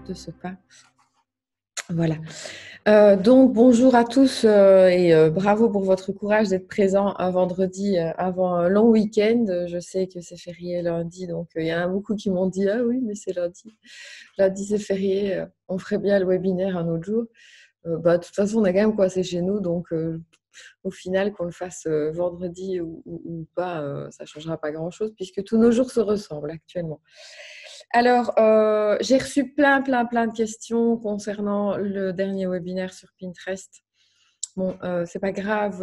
de ce pas. Voilà. Donc, bonjour à tous et bravo pour votre courage d'être présent un vendredi avant un long week-end. Je sais que c'est férié lundi, donc il y en a beaucoup qui m'ont dit « Ah oui, mais c'est lundi. Lundi, c'est férié. On ferait bien le webinaire un autre jour. » De toute façon, on a quand même coincé chez nous, donc au final, qu'on le fasse vendredi ou pas, ça ne changera pas grand-chose puisque tous nos jours se ressemblent actuellement. Alors, j'ai reçu plein de questions concernant le dernier webinaire sur Pinterest. Bon, c'est pas grave,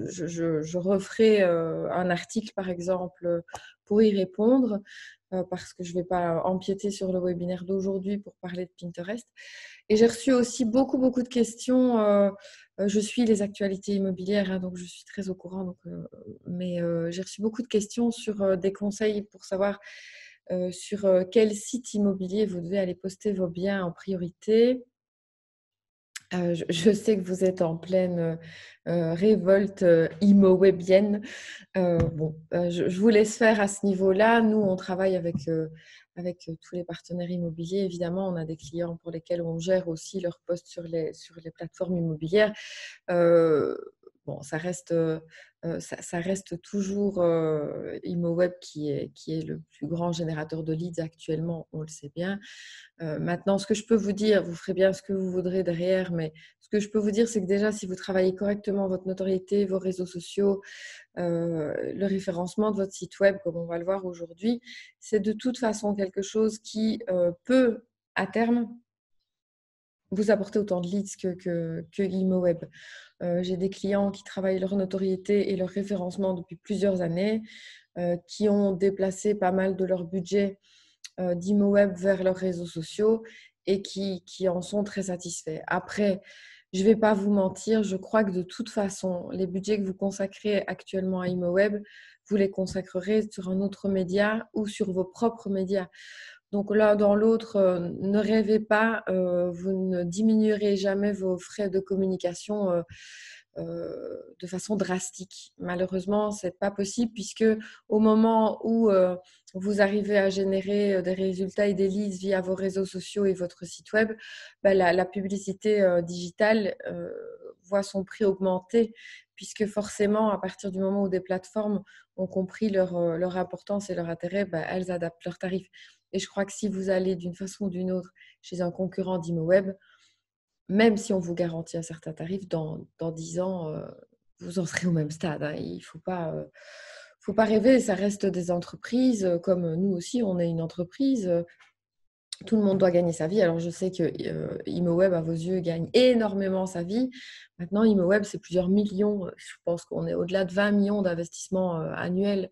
je referai un article, par exemple, pour y répondre, parce que je ne vais pas empiéter sur le webinaire d'aujourd'hui pour parler de Pinterest. Et j'ai reçu aussi beaucoup de questions. Je suis les actualités immobilières, hein, donc je suis très au courant. Donc, mais j'ai reçu beaucoup de questions sur des conseils pour savoir sur quel site immobilier vous devez aller poster vos biens en priorité. Je sais que vous êtes en pleine révolte immo-webienne. Je vous laisse faire à ce niveau-là. Nous, on travaille avec tous les partenaires immobiliers. Évidemment, on a des clients pour lesquels on gère aussi leurs posts sur les plateformes immobilières. Ça reste toujours ImmoWeb qui est le plus grand générateur de leads actuellement, on le sait bien. Maintenant, ce que je peux vous dire, vous ferez bien ce que vous voudrez derrière, mais ce que je peux vous dire, c'est que déjà, si vous travaillez correctement votre notoriété, vos réseaux sociaux, le référencement de votre site web, comme on va le voir aujourd'hui, c'est de toute façon quelque chose qui peut, à terme, vous apporter autant de leads que ImmoWeb. J'ai des clients qui travaillent leur notoriété et leur référencement depuis plusieurs années, qui ont déplacé pas mal de leur budget d'ImmoWeb vers leurs réseaux sociaux et qui en sont très satisfaits. Après, je ne vais pas vous mentir, je crois que de toute façon, les budgets que vous consacrez actuellement à ImmoWeb, vous les consacrerez sur un autre média ou sur vos propres médias. Donc l'un dans l'autre, ne rêvez pas, vous ne diminuerez jamais vos frais de communication de façon drastique. Malheureusement, ce n'est pas possible puisque au moment où vous arrivez à générer des résultats et des leads via vos réseaux sociaux et votre site web, la publicité digitale voit son prix augmenter puisque forcément, à partir du moment où des plateformes ont compris leur importance et leur intérêt, elles adaptent leurs tarifs. Et je crois que si vous allez d'une façon ou d'une autre chez un concurrent d'ImmoWeb, même si on vous garantit un certain tarif, dans 10 ans, vous en serez au même stade. Hein. Il ne faut pas rêver, ça reste des entreprises, comme nous aussi, on est une entreprise. Tout le monde doit gagner sa vie. Alors, je sais que ImmoWeb, à vos yeux, gagne énormément sa vie. Maintenant, ImmoWeb, c'est plusieurs millions. Je pense qu'on est au-delà de 20 millions d'investissements annuels.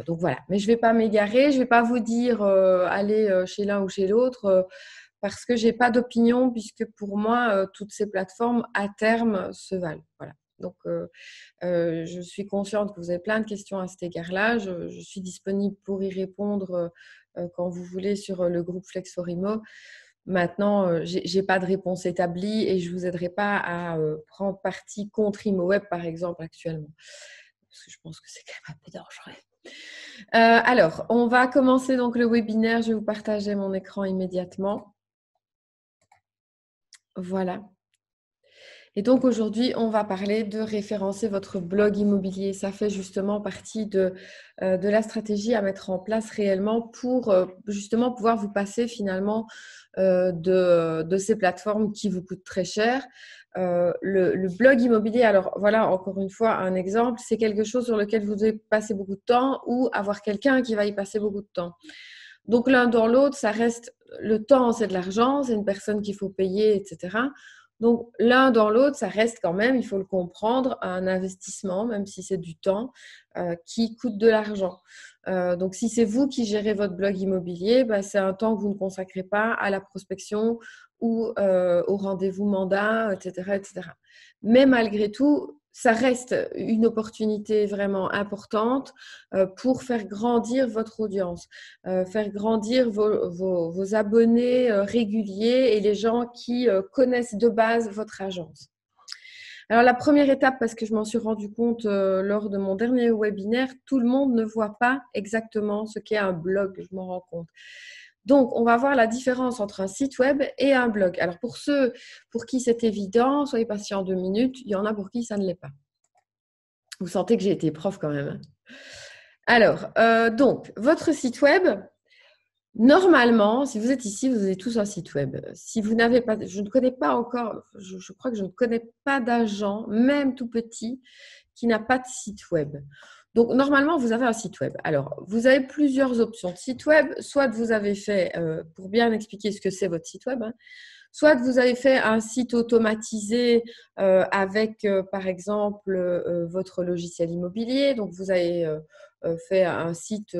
Donc, voilà. Mais je ne vais pas m'égarer. Je ne vais pas vous dire allez chez l'un ou chez l'autre parce que je n'ai pas d'opinion puisque pour moi, toutes ces plateformes, à terme, se valent. Voilà. Donc, je suis consciente que vous avez plein de questions à cet égard-là. Je suis disponible pour y répondre quand vous voulez sur le groupe Flexorimo. Maintenant, je n'ai pas de réponse établie et je ne vous aiderai pas à prendre parti contre ImmoWeb, par exemple, actuellement. Parce que je pense que c'est quand même un peu dangereux. Alors, on va commencer donc le webinaire. Je vais vous partager mon écran immédiatement. Voilà. Et donc aujourd'hui, on va parler de référencer votre blog immobilier. Ça fait justement partie de la stratégie à mettre en place réellement pour justement pouvoir vous passer finalement de ces plateformes qui vous coûtent très cher. Le blog immobilier, alors voilà, encore une fois, un exemple, c'est quelque chose sur lequel vous devez passer beaucoup de temps ou avoir quelqu'un qui va y passer beaucoup de temps. Donc l'un dans l'autre, ça reste, le temps, c'est de l'argent, c'est une personne qu'il faut payer, etc. Donc, l'un dans l'autre, ça reste quand même, il faut le comprendre, un investissement, même si c'est du temps, qui coûte de l'argent. Donc, si c'est vous qui gérez votre blog immobilier, c'est un temps que vous ne consacrez pas à la prospection ou au rendez-vous mandat, etc., etc. Mais malgré tout, ça reste une opportunité vraiment importante pour faire grandir votre audience, faire grandir vos abonnés réguliers et les gens qui connaissent de base votre agence. Alors, la première étape, parce que je m'en suis rendu compte lors de mon dernier webinaire, tout le monde ne voit pas exactement ce qu'est un blog, je m'en rends compte. Donc, on va voir la différence entre un site web et un blog. Alors, pour ceux pour qui c'est évident, soyez patients 2 minutes. Il y en a pour qui ça ne l'est pas. Vous sentez que j'ai été prof quand même. Alors, donc, votre site web, normalement, si vous êtes ici, vous avez tous un site web. Si vous n'avez pas, je ne connais pas encore, je crois que je ne connais pas d'agent, même tout petit, qui n'a pas de site web. Donc, normalement, vous avez un site web. Alors, vous avez plusieurs options de site web. Soit vous avez fait, pour bien expliquer ce que c'est votre site web, soit vous avez fait un site automatisé avec, par exemple, votre logiciel immobilier. Donc, vous avez fait un site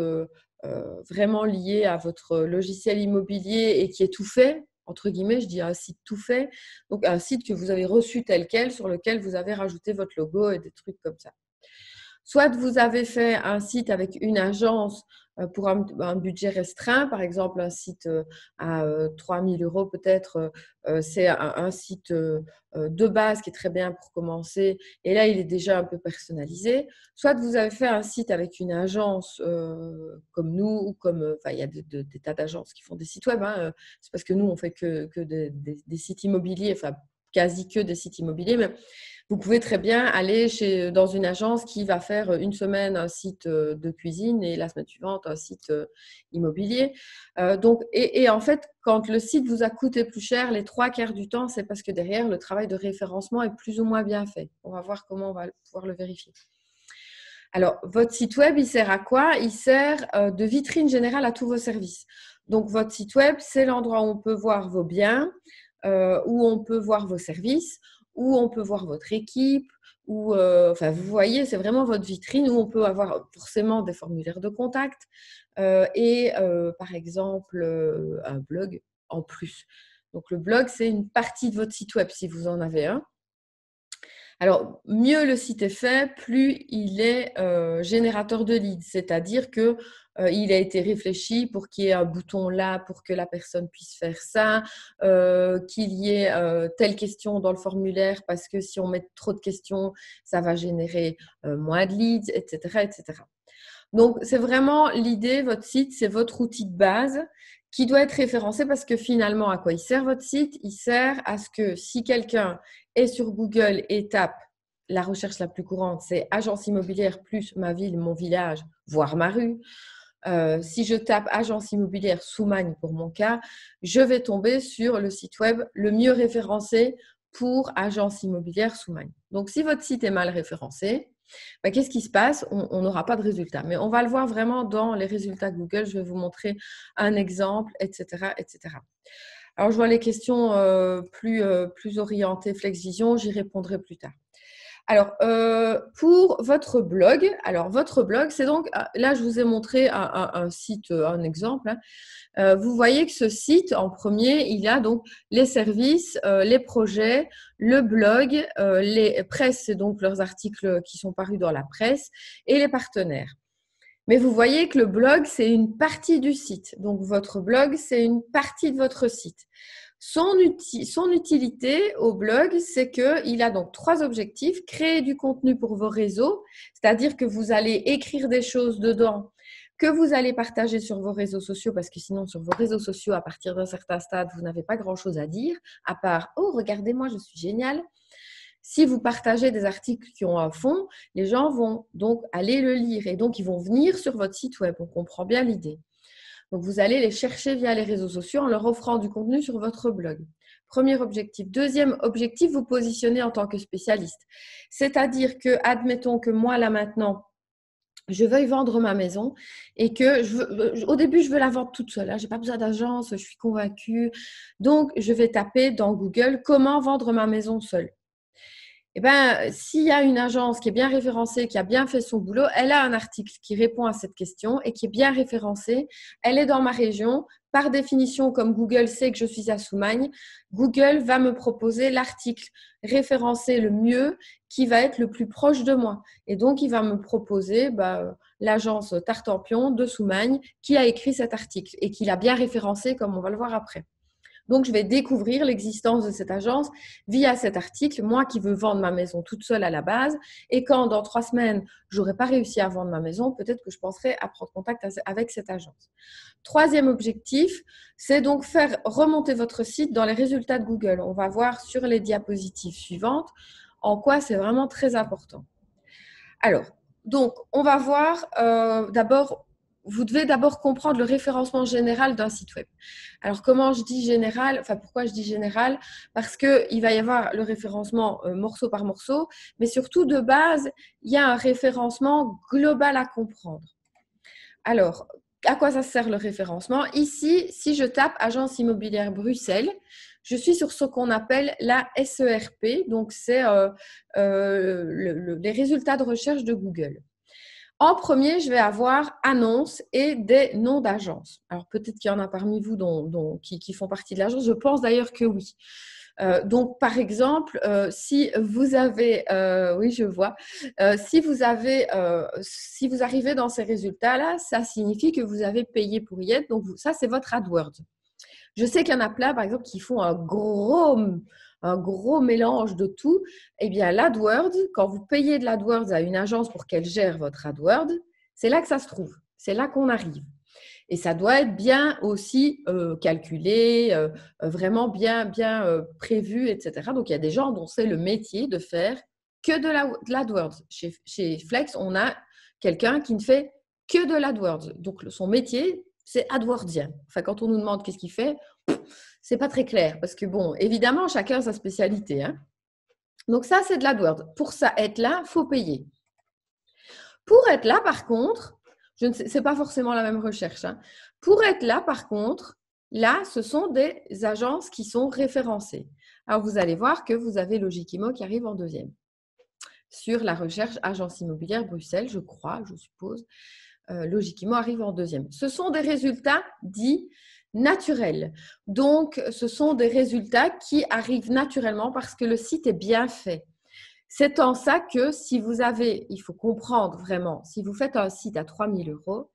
vraiment lié à votre logiciel immobilier et qui est tout fait, entre guillemets, je dis un site tout fait. Donc, un site que vous avez reçu tel quel, sur lequel vous avez rajouté votre logo et des trucs comme ça. Soit vous avez fait un site avec une agence pour un budget restreint, par exemple un site à 3 000 € peut-être, c'est un site de base qui est très bien pour commencer et là il est déjà un peu personnalisé. Soit vous avez fait un site avec une agence comme nous ou comme, enfin il y a des tas d'agences qui font des sites web, c'est parce que nous on fait que des sites immobiliers, enfin quasi que des sites immobiliers, mais vous pouvez très bien aller dans une agence qui va faire une semaine un site de cuisine et la semaine suivante un site immobilier. Donc, et en fait, quand le site vous a coûté plus cher, les 3/4 du temps, c'est parce que derrière, le travail de référencement est plus ou moins bien fait. On va voir comment on va pouvoir le vérifier. Alors, votre site web, il sert à quoi? Il sert de vitrine générale à tous vos services. Donc, votre site web, c'est l'endroit où on peut voir vos biens, où on peut voir vos services, où on peut voir votre équipe, où, enfin, vous voyez, c'est vraiment votre vitrine où on peut avoir forcément des formulaires de contact et, par exemple, un blog en plus. Donc, le blog, c'est une partie de votre site web si vous en avez un. Alors, mieux le site est fait, plus il est générateur de leads, c'est-à-dire que il a été réfléchi pour qu'il y ait un bouton là pour que la personne puisse faire ça, qu'il y ait telle question dans le formulaire parce que si on met trop de questions, ça va générer moins de leads, etc., etc. Donc, c'est vraiment l'idée, votre site, c'est votre outil de base qui doit être référencé parce que finalement, à quoi il sert votre site? Il sert à ce que si quelqu'un est sur Google et tape la recherche la plus courante, c'est agence immobilière plus ma ville, mon village, voire ma rue. Si je tape agence immobilière Soumagne pour mon cas, je vais tomber sur le site web le mieux référencé pour agence immobilière Soumagne. Donc, si votre site est mal référencé, qu'est-ce qui se passe? On n'aura pas de résultat. Mais on va le voir vraiment dans les résultats Google. Je vais vous montrer un exemple, etc., etc. Alors, je vois les questions plus orientées FlexVision. J'y répondrai plus tard. Alors, pour votre blog, c'est donc, là, je vous ai montré un site, un exemple. Vous voyez que ce site, en premier, il y a donc les services, les projets, le blog, les presses, c'est donc leurs articles qui sont parus dans la presse, et les partenaires. Mais vous voyez que le blog, c'est une partie du site. Donc, votre blog, c'est une partie de votre site. Son utilité au blog, c'est qu'il a donc 3 objectifs. Créer du contenu pour vos réseaux, c'est-à-dire que vous allez écrire des choses dedans que vous allez partager sur vos réseaux sociaux, parce que sinon, sur vos réseaux sociaux, à partir d'un certain stade, vous n'avez pas grand-chose à dire, à part « Oh, regardez-moi, je suis génial ». Si vous partagez des articles qui ont un fond, les gens vont donc aller le lire et donc ils vont venir sur votre site web. On comprend bien l'idée. Donc, vous allez les chercher via les réseaux sociaux en leur offrant du contenu sur votre blog. Premier objectif. Deuxième objectif, vous positionnez en tant que spécialiste. C'est-à-dire que, admettons que moi, là maintenant, je veuille vendre ma maison et que au début, je veux la vendre toute seule. Je n'ai pas besoin d'agence, je suis convaincue. Donc, je vais taper dans Google « Comment vendre ma maison seule ?» Eh bien, s'il y a une agence qui est bien référencée, qui a bien fait son boulot, elle a un article qui répond à cette question et qui est bien référencé. Elle est dans ma région. Par définition, comme Google sait que je suis à Soumagne, Google va me proposer l'article référencé le mieux qui va être le plus proche de moi. Et donc, il va me proposer l'agence Tartampion de Soumagne qui a écrit cet article et qui l'a bien référencé comme on va le voir après. Donc, je vais découvrir l'existence de cette agence via cet article, moi qui veux vendre ma maison toute seule à la base. Et quand dans 3 semaines, je n'aurai pas réussi à vendre ma maison, peut-être que je penserai à prendre contact avec cette agence. Troisième objectif, c'est donc faire remonter votre site dans les résultats de Google. On va voir sur les diapositives suivantes en quoi c'est vraiment très important. Alors, donc, on va voir d'abord, vous devez d'abord comprendre le référencement général d'un site web. Alors, comment je dis général? Enfin, pourquoi je dis général? Parce qu'il va y avoir le référencement morceau par morceau, mais surtout de base, il y a un référencement global à comprendre. Alors, à quoi ça sert le référencement? Ici, si je tape Agence immobilière Bruxelles, je suis sur ce qu'on appelle la SERP, donc c'est les résultats de recherche de Google. En premier, je vais avoir annonces et des noms d'agences. Alors, peut-être qu'il y en a parmi vous qui font partie de l'agence. Je pense d'ailleurs que oui. Donc, par exemple, si vous avez, oui, je vois, si vous arrivez dans ces résultats-là, ça signifie que vous avez payé pour y être. Donc, ça, c'est votre AdWords. Je sais qu'il y en a plein, par exemple, qui font un gros mélange de tout. Eh bien, l'AdWords, quand vous payez de l'AdWords à une agence pour qu'elle gère votre AdWords, c'est là que ça se trouve. C'est là qu'on arrive. Et ça doit être bien aussi calculé, vraiment bien prévu, etc. Donc, il y a des gens dont c'est le métier de faire que de l'AdWords. Chez Flex, on a quelqu'un qui ne fait que de l'AdWords. Donc, son métier, c'est AdWordsien. Enfin, quand on nous demande qu'est-ce qu'il fait, c'est pas très clair. Parce que, bon, évidemment, chacun a sa spécialité. Hein. Donc, ça, c'est de l'AdWords. Pour ça, être là, il faut payer. Pour être là, par contre, ce n'est pas forcément la même recherche. Hein. Pour être là, par contre, là, ce sont des agences qui sont référencées. Alors, vous allez voir que vous avez Logikimo qui arrive en deuxième. Sur la recherche agence immobilière Bruxelles, je crois, je suppose, Logikimo arrive en deuxième. Ce sont des résultats dits naturels. Donc, ce sont des résultats qui arrivent naturellement parce que le site est bien fait. C'est en ça que si vous avez, il faut comprendre vraiment, si vous faites un site à 3 000 €,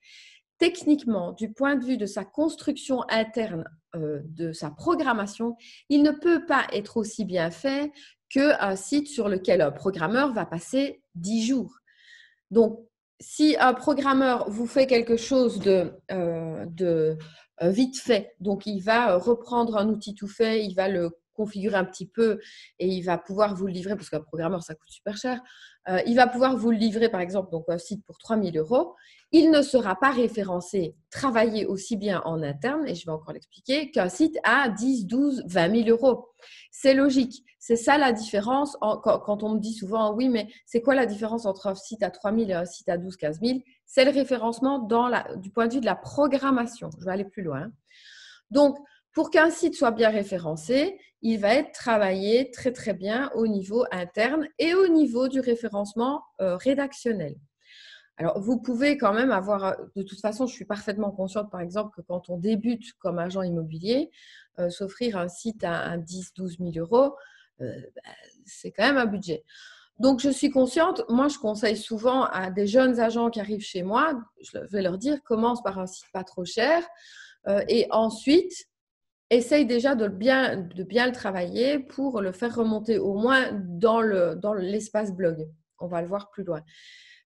techniquement, du point de vue de sa construction interne, de sa programmation, il ne peut pas être aussi bien fait qu'un site sur lequel un programmeur va passer 10 jours. Donc, si un programmeur vous fait quelque chose de vite fait, donc il va reprendre un outil tout fait, il va le configurer un petit peu et il va pouvoir vous le livrer, parce qu'un programmeur, ça coûte super cher, il va pouvoir vous le livrer, par exemple, donc un site pour 3 000 €. Il ne sera pas référencé, travaillé aussi bien en interne, et je vais encore l'expliquer, qu'un site à 10, 12, 20 000 €. C'est logique. C'est ça la différence quand on me dit souvent, oui, mais c'est quoi la différence entre un site à 3 000 et un site à 12, 15 000? C'est le référencement du point de vue de la programmation. Je vais aller plus loin. Donc, pour qu'un site soit bien référencé, il va être travaillé très, très bien au niveau interne et au niveau du référencement rédactionnel. Alors, vous pouvez quand même avoir, de toute façon, je suis parfaitement consciente, par exemple, que quand on débute comme agent immobilier, s'offrir un site à 10, 12 000 €, c'est quand même un budget. Donc, je suis consciente, moi, je conseille souvent à des jeunes agents qui arrivent chez moi, je vais leur dire, commence par un site pas trop cher et ensuite, essaye déjà de bien le travailler pour le faire remonter au moins dans l'espace blog. On va le voir plus loin.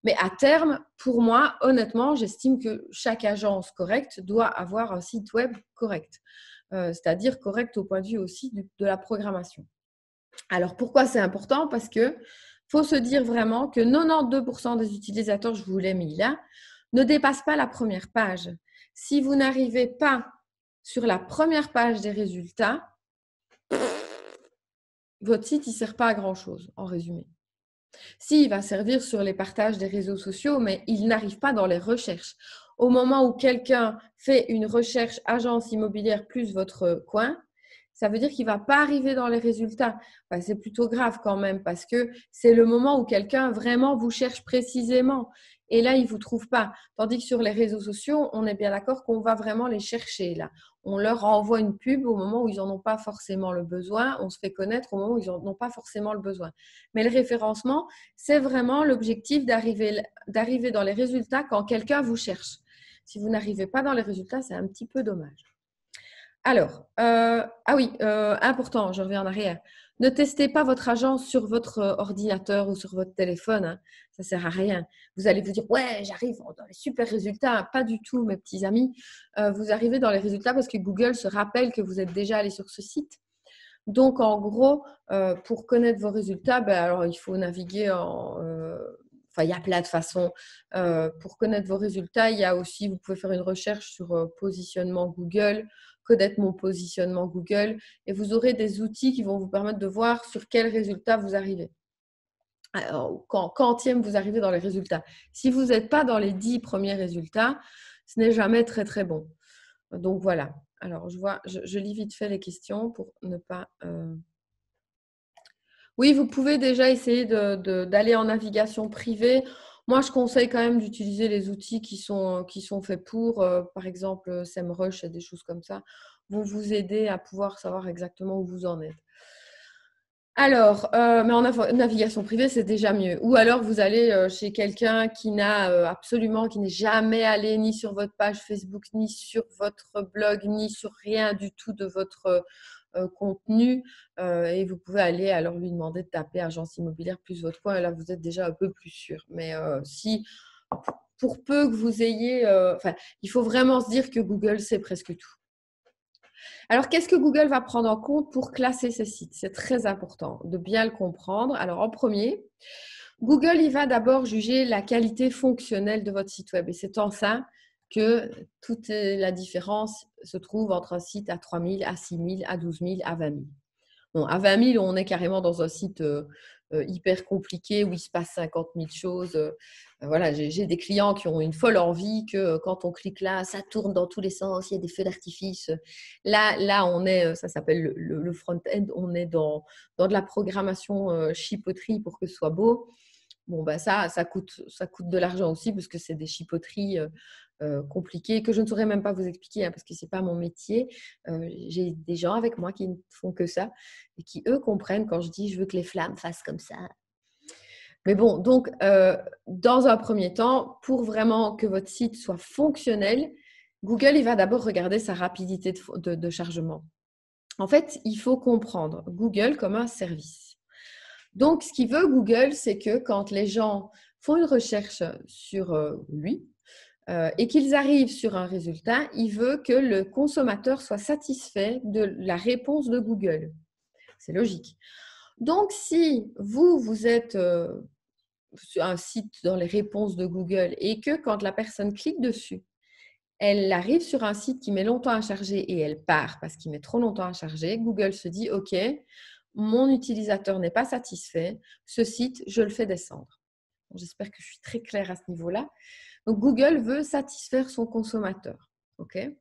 Mais à terme, pour moi, honnêtement, j'estime que chaque agence correcte doit avoir un site web correct, c'est-à-dire correct au point de vue aussi de la programmation. Alors, pourquoi c'est important? Parce qu'il faut se dire vraiment que 92% des utilisateurs, je vous l'ai mis là, ne dépassent pas la première page. Si vous n'arrivez pas sur la première page des résultats, votre site ne sert pas à grand-chose, en résumé. Si, il va servir sur les partages des réseaux sociaux, mais il n'arrive pas dans les recherches. Au moment où quelqu'un fait une recherche agence immobilière plus votre coin, ça veut dire qu'il ne va pas arriver dans les résultats. Enfin, c'est plutôt grave quand même parce que c'est le moment où quelqu'un vraiment vous cherche précisément. Et là, il ne vous trouve pas. Tandis que sur les réseaux sociaux, on est bien d'accord qu'on va vraiment les chercher là. On leur envoie une pub au moment où ils n'en ont pas forcément le besoin. On se fait connaître au moment où ils n'en ont pas forcément le besoin. Mais le référencement, c'est vraiment l'objectif d'arriver dans les résultats quand quelqu'un vous cherche. Si vous n'arrivez pas dans les résultats, c'est un petit peu dommage. Alors, ah oui, important, je reviens en arrière. Ne testez pas votre agence sur votre ordinateur ou sur votre téléphone, hein. Ça ne sert à rien. Vous allez vous dire, ouais, j'arrive dans les super résultats. Pas du tout, mes petits amis. Vous arrivez dans les résultats parce que Google se rappelle que vous êtes déjà allé sur ce site. Donc, en gros, pour connaître vos résultats, ben, alors, il faut naviguer enfin, il y a plein de façons. Pour connaître vos résultats, il y a aussi, vous pouvez faire une recherche sur positionnement Google, connaître mon positionnement Google, et vous aurez des outils qui vont vous permettre de voir sur quels résultats vous arrivez. Alors, quantième vous arrivez dans les résultats. Si vous n'êtes pas dans les 10 premiers résultats, ce n'est jamais très, très bon. Donc, voilà. Alors, je lis vite fait les questions pour ne pas… Oui, vous pouvez déjà essayer d'aller en navigation privée. Moi, je conseille quand même d'utiliser les outils qui sont faits pour, par exemple, SEMrush et des choses comme ça, vont vous aider à pouvoir savoir exactement où vous en êtes. Alors, mais en navigation privée, c'est déjà mieux. Ou alors, vous allez chez quelqu'un qui qui n'est jamais allé ni sur votre page Facebook, ni sur votre blog, ni sur rien du tout de votre contenu. Et vous pouvez aller alors lui demander de taper agence immobilière plus votre coin. Et là, vous êtes déjà un peu plus sûr. Mais si, pour peu que vous ayez… il faut vraiment se dire que Google, c'est presque tout. Alors, qu'est-ce que Google va prendre en compte pour classer ces sites? C'est très important de bien le comprendre. Alors, en premier, Google, il va d'abord juger la qualité fonctionnelle de votre site web. Et c'est en ça que toute la différence se trouve entre un site à 3 000, à 6 000, à 12 000, à 20 000. Bon, à 20 000, on est carrément dans un site hyper compliqué où il se passe 50 000 choses. Voilà, j'ai des clients qui ont une folle envie que quand on clique là, ça tourne dans tous les sens, il y a des feux d'artifice. Là, on est, ça s'appelle le front-end, on est dans de la programmation chipoterie pour que ce soit beau. Bon, bah ça coûte de l'argent aussi parce que c'est des chipoteries compliquées que je ne saurais même pas vous expliquer parce que ce n'est pas mon métier. J'ai des gens avec moi qui ne font que ça et qui, eux, comprennent quand je dis je veux que les flammes fassent comme ça. Mais bon, donc, dans un premier temps, pour vraiment que votre site soit fonctionnel, Google, il va d'abord regarder sa rapidité de chargement. En fait, il faut comprendre Google comme un service. Donc, ce qu'il veut Google, c'est que quand les gens font une recherche sur lui et qu'ils arrivent sur un résultat, il veut que le consommateur soit satisfait de la réponse de Google. C'est logique. Donc, si vous êtes sur un site dans les réponses de Google et que quand la personne clique dessus, elle arrive sur un site qui met longtemps à charger et elle part parce qu'il met trop longtemps à charger, Google se dit « Ok, mon utilisateur n'est pas satisfait, ce site, je le fais descendre. » J'espère que je suis très claire à ce niveau-là. Donc, Google veut satisfaire son consommateur. Okay.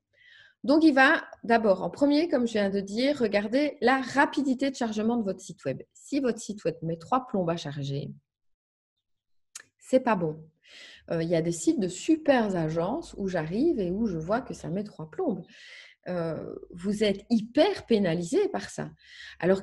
Donc, il va d'abord, en premier, comme je viens de dire, regarder la rapidité de chargement de votre site web. Si votre site web met 3 plombes à charger, c'est pas bon. Il y a des sites de super agences où j'arrive et où je vois que ça met 3 plombes. Vous êtes hyper pénalisé par ça. Alors,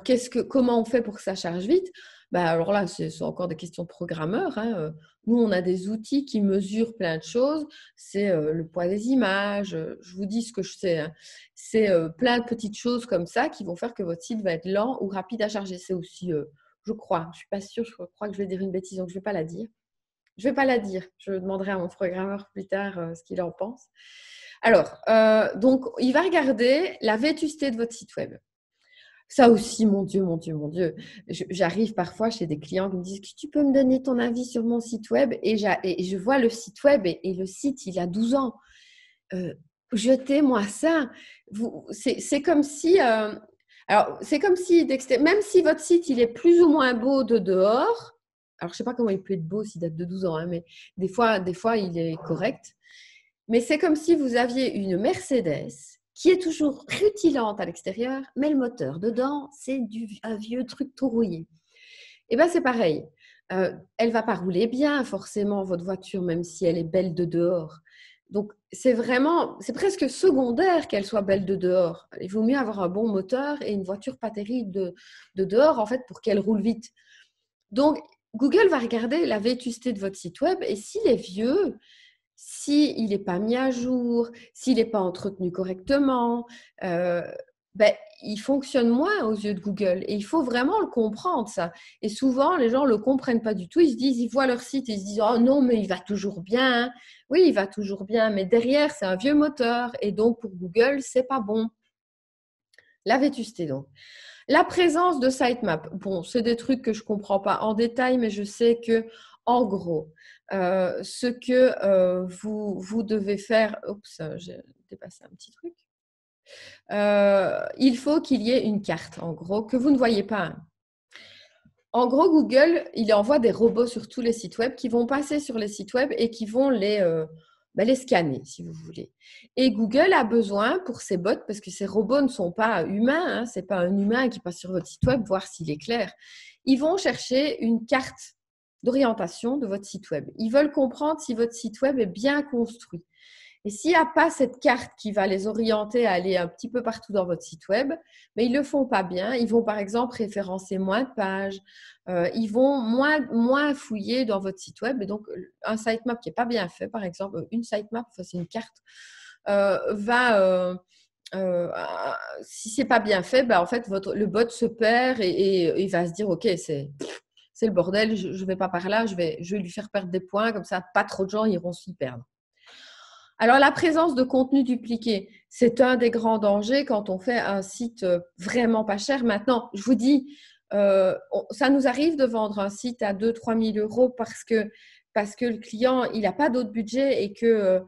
comment on fait pour que ça charge vite? Alors là, ce sont encore des questions de programmeurs. Hein. Nous, on a des outils qui mesurent plein de choses. C'est le poids des images. Je vous dis ce que je sais. Hein. C'est plein de petites choses comme ça qui vont faire que votre site va être lent ou rapide à charger. C'est aussi, je crois, je ne suis pas sûre, je crois que je vais dire une bêtise, donc je ne vais pas la dire. Je ne vais pas la dire. Je demanderai à mon programmeur plus tard ce qu'il en pense. Alors, donc, il va regarder la vétusté de votre site web. Ça aussi, mon Dieu. J'arrive parfois chez des clients qui me disent « Tu peux me donner ton avis sur mon site web ?» et je vois le site web et le site, il a 12 ans. Jetez-moi ça. C'est comme si… alors, c'est comme si, même si votre site, il est plus ou moins beau de dehors, alors, je ne sais pas comment il peut être beau s'il date de 12 ans, hein, mais des fois, il est correct. Mais c'est comme si vous aviez une Mercedes qui est toujours rutilante à l'extérieur, mais le moteur dedans, c'est un vieux truc tout rouillé. Et bien, c'est pareil. Elle ne va pas rouler bien, forcément, votre voiture, même si elle est belle de dehors. Donc, c'est presque secondaire qu'elle soit belle de dehors. Il vaut mieux avoir un bon moteur et une voiture pas terrible de dehors, en fait, pour qu'elle roule vite. Donc, Google va regarder la vétusté de votre site web et s'il est vieux, s'il n'est pas mis à jour, s'il n'est pas entretenu correctement, il fonctionne moins aux yeux de Google. Et il faut vraiment le comprendre, ça. Et souvent, les gens ne le comprennent pas du tout. Ils se disent, ils voient leur site et ils se disent, oh non, mais il va toujours bien. Oui, il va toujours bien, mais derrière, c'est un vieux moteur. Et donc, pour Google, ce n'est pas bon. La vétusté, donc. La présence de sitemap, bon, c'est des trucs que je ne comprends pas en détail, mais je sais que, en gros, ce que vous devez faire… Oups, j'ai dépassé un petit truc. Il faut qu'il y ait une carte, en gros, que vous ne voyez pas. En gros, Google, il envoie des robots sur tous les sites web qui vont passer sur les sites web et qui vont les scanner, si vous voulez. Et Google a besoin pour ces bots, parce que ces robots ne sont pas humains, hein, ce n'est pas un humain qui passe sur votre site web, voir s'il est clair. Ils vont chercher une carte d'orientation de votre site web. Ils veulent comprendre si votre site web est bien construit. Et s'il n'y a pas cette carte qui va les orienter à aller un petit peu partout dans votre site web, mais ils ne le font pas bien. Ils vont par exemple référencer moins de pages, ils vont moins fouiller dans votre site web. Et donc, un sitemap qui n'est pas bien fait, par exemple, une sitemap, c'est une carte, si ce n'est pas bien fait, en fait, le bot se perd et il va se dire, OK, c'est le bordel, je ne vais pas par là, je vais lui faire perdre des points, comme ça, pas trop de gens iront s'y perdre. Alors, la présence de contenu dupliqué, c'est un des grands dangers quand on fait un site vraiment pas cher. Maintenant, je vous dis, ça nous arrive de vendre un site à 2 000 – 3 000 euros parce que le client, il n'a pas d'autre budget et que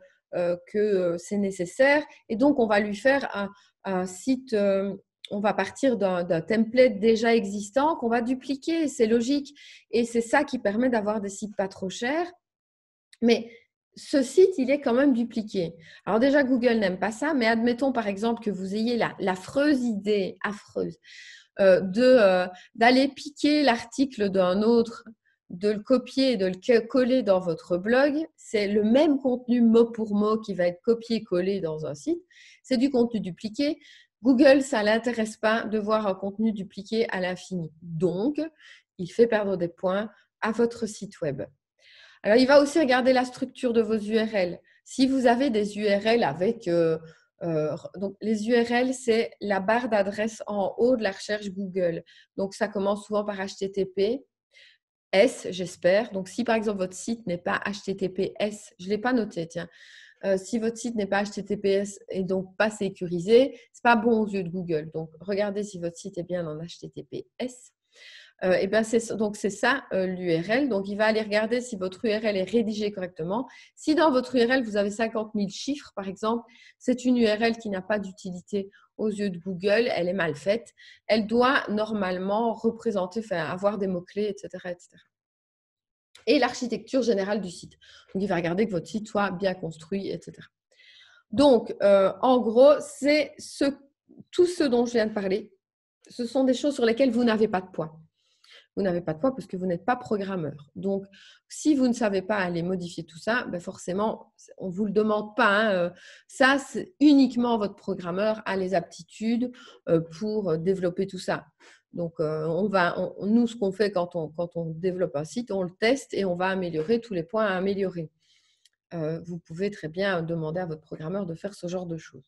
c'est nécessaire. Et donc, on va lui faire un site… on va partir d'un template déjà existant qu'on va dupliquer. C'est logique. Et c'est ça qui permet d'avoir des sites pas trop chers. Mais ce site, il est quand même dupliqué. Alors déjà, Google n'aime pas ça, mais admettons par exemple que vous ayez l'affreuse idée, d'aller piquer l'article d'un autre, de le copier et de le coller dans votre blog. C'est le même contenu mot pour mot qui va être copié-collé dans un site. C'est du contenu dupliqué. Google, ça ne l'intéresse pas de voir un contenu dupliqué à l'infini. Donc, il fait perdre des points à votre site web. Alors, il va aussi regarder la structure de vos URL. Si vous avez des URL avec… donc, les URL, c'est la barre d'adresse en haut de la recherche Google. Donc, ça commence souvent par HTTPS, j'espère. Donc, si par exemple votre site n'est pas HTTPS, je ne l'ai pas noté, tiens. Si votre site n'est pas HTTPS et donc pas sécurisé, ce n'est pas bon aux yeux de Google. Donc, regardez si votre site est bien en HTTPS. C'est ça l'URL. Donc, il va aller regarder si votre URL est rédigée correctement. Si dans votre URL, vous avez 50 000 chiffres, par exemple, c'est une URL qui n'a pas d'utilité aux yeux de Google. Elle est mal faite. Elle doit normalement représenter, avoir des mots-clés, etc., etc. Et l'architecture générale du site. Donc, il va regarder que votre site soit bien construit, etc. Donc, en gros, c'est tout ce dont je viens de parler. Ce sont des choses sur lesquelles vous n'avez pas de poids. Vous n'avez pas de poids parce que vous n'êtes pas programmeur. Donc, si vous ne savez pas aller modifier tout ça, forcément, on ne vous le demande pas. Ça, c'est uniquement votre programmeur a les aptitudes pour développer tout ça. Donc, nous, ce qu'on fait quand on développe un site, on le teste et on va améliorer tous les points à améliorer. Vous pouvez très bien demander à votre programmeur de faire ce genre de choses.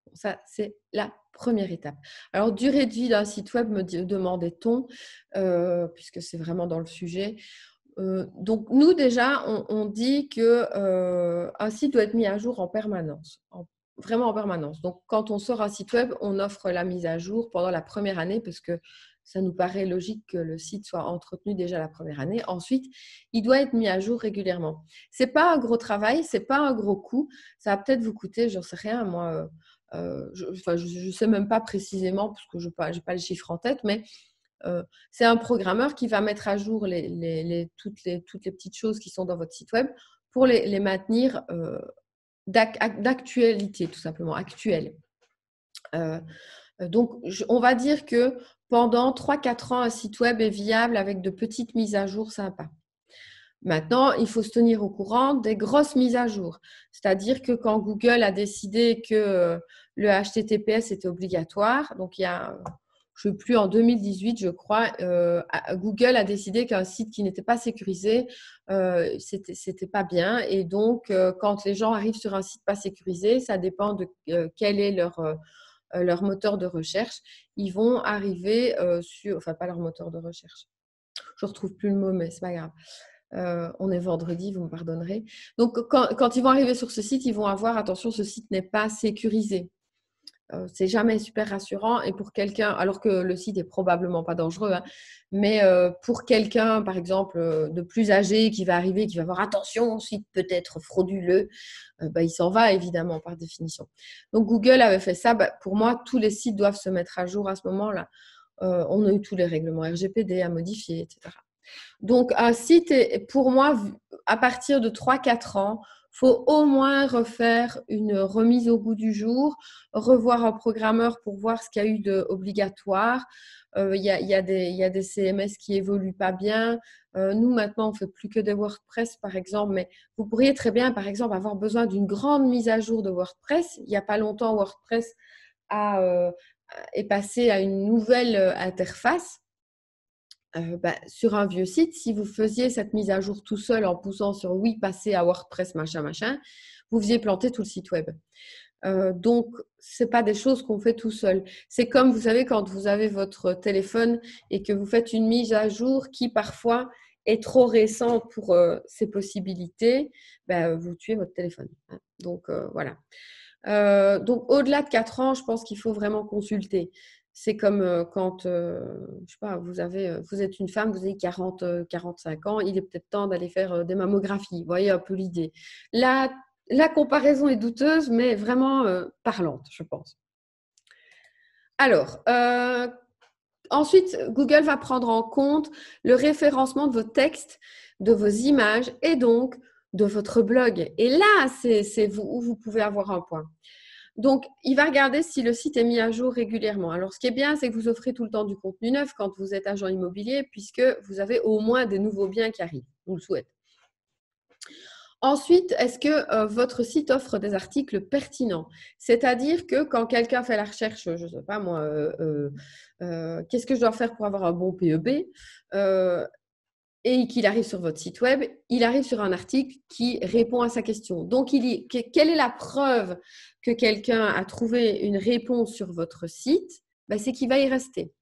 Bon, ça, c'est la première étape. Alors, durée de vie d'un site web, me demandait-on, puisque c'est vraiment dans le sujet. Donc, nous, déjà, on dit qu'un site doit être mis à jour en permanence, vraiment en permanence. Donc, quand on sort un site web, on offre la mise à jour pendant la première année parce que ça nous paraît logique que le site soit entretenu déjà la première année. Ensuite, il doit être mis à jour régulièrement. Ce n'est pas un gros travail, ce n'est pas un gros coût. Ça va peut-être vous coûter, j'en sais rien, moi… je ne sais même pas précisément parce que je n'ai pas les chiffres en tête, mais c'est un programmeur qui va mettre à jour toutes les petites choses qui sont dans votre site web pour les maintenir d'actualité, tout simplement, actuelles. Donc, on va dire que pendant 3-4 ans, un site web est viable avec de petites mises à jour sympas. Maintenant, il faut se tenir au courant des grosses mises à jour. C'est-à-dire que quand Google a décidé que le HTTPS était obligatoire, donc il y a je ne sais plus, en 2018, je crois, Google a décidé qu'un site qui n'était pas sécurisé, c'était pas bien. Et donc, quand les gens arrivent sur un site pas sécurisé, ça dépend de quel est leur moteur de recherche. Ils vont arriver sur… Enfin, pas leur moteur de recherche. Je ne retrouve plus le mot, mais ce n'est pas grave. On est vendredi, vous me pardonnerez. Donc, quand ils vont arriver sur ce site, ils vont avoir… Attention, ce site n'est pas sécurisé. C'est jamais super rassurant. Et pour quelqu'un, alors que le site est probablement pas dangereux, hein, mais pour quelqu'un, par exemple, de plus âgé qui va arriver, qui va avoir attention, site peut-être frauduleux, il s'en va évidemment par définition. Donc Google avait fait ça. Pour moi, tous les sites doivent se mettre à jour à ce moment-là. On a eu tous les règlements RGPD à modifier, etc. Donc un site est, pour moi, à partir de 3-4 ans, faut au moins refaire une remise au goût du jour, revoir un programmeur pour voir ce qu'il y a eu d'obligatoire. Il y a des CMS qui évoluent pas bien. Nous, maintenant, on fait plus que des WordPress, par exemple, mais vous pourriez très bien, par exemple, avoir besoin d'une grande mise à jour de WordPress. Il n'y a pas longtemps, WordPress est passé à une nouvelle interface. Sur un vieux site, si vous faisiez cette mise à jour tout seul en poussant sur oui, passer à WordPress, machin, vous faisiez planter tout le site web. Donc, ce n'est pas des choses qu'on fait tout seul. C'est comme, vous savez, quand vous avez votre téléphone et que vous faites une mise à jour qui, parfois, est trop récente pour ses possibilités, vous tuez votre téléphone. Donc, voilà. Donc, au-delà de 4 ans, je pense qu'il faut vraiment consulter. C'est comme quand, je sais pas, vous êtes une femme, vous avez 45 ans, il est peut-être temps d'aller faire des mammographies. Vous voyez un peu l'idée. La comparaison est douteuse, mais vraiment parlante, je pense. Alors, ensuite, Google va prendre en compte le référencement de vos textes, de vos images et donc de votre blog. Et là, c'est où vous pouvez avoir un point. Donc, il va regarder si le site est mis à jour régulièrement. Alors, ce qui est bien, c'est que vous offrez tout le temps du contenu neuf quand vous êtes agent immobilier, puisque vous avez au moins des nouveaux biens qui arrivent. Je vous le souhaite. Ensuite, est-ce que votre site offre des articles pertinents? C'est-à-dire que quand quelqu'un fait la recherche, je ne sais pas moi, qu'est-ce que je dois faire pour avoir un bon PEB et qu'il arrive sur votre site web, il arrive sur un article qui répond à sa question. Donc, quelle est la preuve que quelqu'un a trouvé une réponse sur votre site? C'est qu'il va y rester.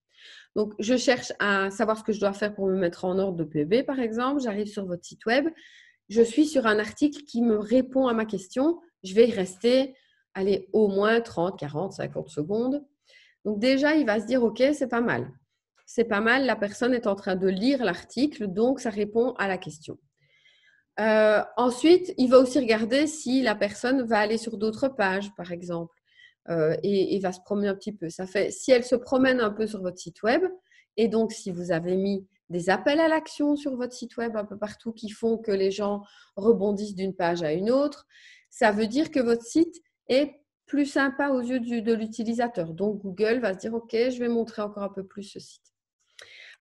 Donc, je cherche à savoir ce que je dois faire pour me mettre en ordre de PEB, par exemple. J'arrive sur votre site web. Je suis sur un article qui me répond à ma question. Je vais y rester, allez, au moins 30, 40, 50 secondes. Donc, déjà, il va se dire, OK, c'est pas mal. C'est pas mal, la personne est en train de lire l'article, donc ça répond à la question. Ensuite, il va aussi regarder si la personne va aller sur d'autres pages, par exemple, et va se promener un petit peu. Ça fait, si elle se promène un peu sur votre site web, et donc si vous avez mis des appels à l'action sur votre site web un peu partout qui font que les gens rebondissent d'une page à une autre, ça veut dire que votre site est plus sympa aux yeux de l'utilisateur. Donc, Google va se dire, OK, je vais montrer encore un peu plus ce site.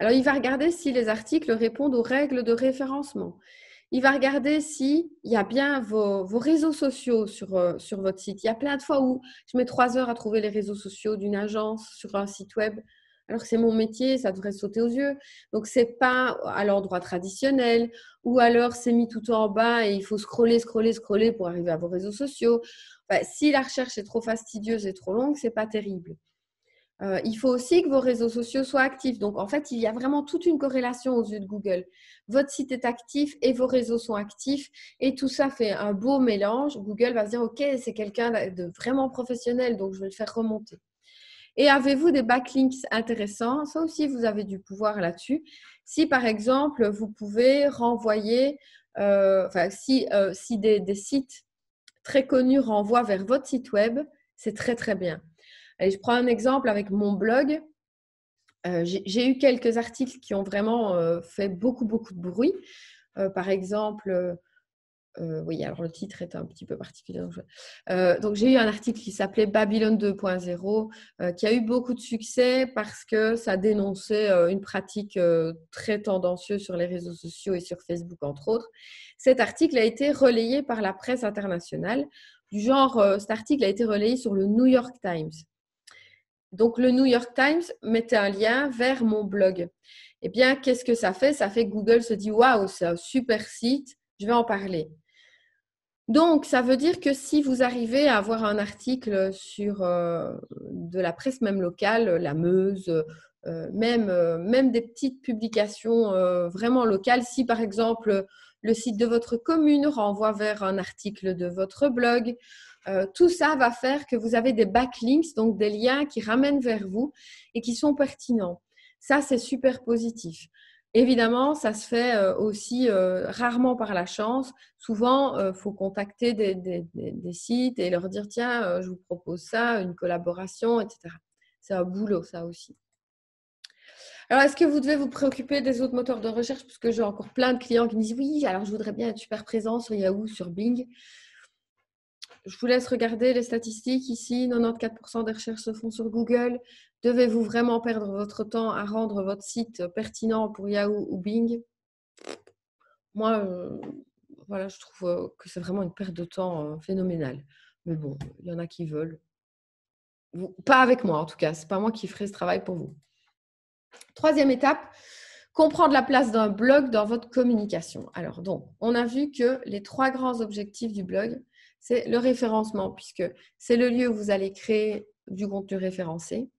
Alors, il va regarder si les articles répondent aux règles de référencement. Il va regarder s'il y a bien vos réseaux sociaux sur votre site. Il y a plein de fois où je mets 3 heures à trouver les réseaux sociaux d'une agence sur un site web. Alors que c'est mon métier, ça devrait sauter aux yeux. Donc, ce n'est pas à l'endroit traditionnel ou alors c'est mis tout en bas et il faut scroller pour arriver à vos réseaux sociaux. Si la recherche est trop fastidieuse et trop longue, ce n'est pas terrible. Il faut aussi que vos réseaux sociaux soient actifs. Donc, en fait, il y a vraiment toute une corrélation aux yeux de Google. Votre site est actif et vos réseaux sont actifs et tout ça fait un beau mélange. Google va se dire, OK, c'est quelqu'un de vraiment professionnel, donc je vais le faire remonter. Et avez-vous des backlinks intéressants? Ça aussi, vous avez du pouvoir là-dessus. Si, par exemple, vous pouvez renvoyer, si des sites très connus renvoient vers votre site web, c'est très, très bien. Allez, je prends un exemple avec mon blog. J'ai eu quelques articles qui ont vraiment fait beaucoup, beaucoup de bruit. Par exemple, oui, alors le titre est un petit peu particulier. Donc, j'ai eu un article qui s'appelait Babylone 2.0 qui a eu beaucoup de succès parce que ça dénonçait une pratique très tendancieuse sur les réseaux sociaux et sur Facebook, entre autres. Cet article a été relayé par la presse internationale. Du genre, cet article a été relayé sur le New York Times. Donc, le New York Times mettait un lien vers mon blog. Eh bien, qu'est-ce que ça fait? Ça fait que Google se dit « Waouh, c'est un super site, je vais en parler ». Donc, ça veut dire que si vous arrivez à avoir un article sur de la presse même locale, la Meuse, même des petites publications vraiment locales, si par exemple le site de votre commune renvoie vers un article de votre blog, tout ça va faire que vous avez des backlinks, donc des liens qui ramènent vers vous et qui sont pertinents. Ça, c'est super positif. Évidemment, ça se fait aussi rarement par la chance. Souvent, il faut contacter des sites et leur dire « Tiens, je vous propose ça, une collaboration, etc. » C'est un boulot, ça aussi. Alors, est-ce que vous devez vous préoccuper des autres moteurs de recherche? Parce que j'ai encore plein de clients qui me disent « Oui, alors je voudrais bien être super présent sur Yahoo, sur Bing. » Je vous laisse regarder les statistiques ici. 94% des recherches se font sur Google. Devez-vous vraiment perdre votre temps à rendre votre site pertinent pour Yahoo ou Bing? Moi, voilà, je trouve que c'est vraiment une perte de temps phénoménale. Mais bon, il y en a qui veulent. Pas avec moi, en tout cas. Ce n'est pas moi qui ferai ce travail pour vous. Troisième étape, comprendre la place d'un blog dans votre communication. Alors, donc, on a vu que les 3 grands objectifs du blog, c'est le référencement, puisque c'est le lieu où vous allez créer du contenu référencé.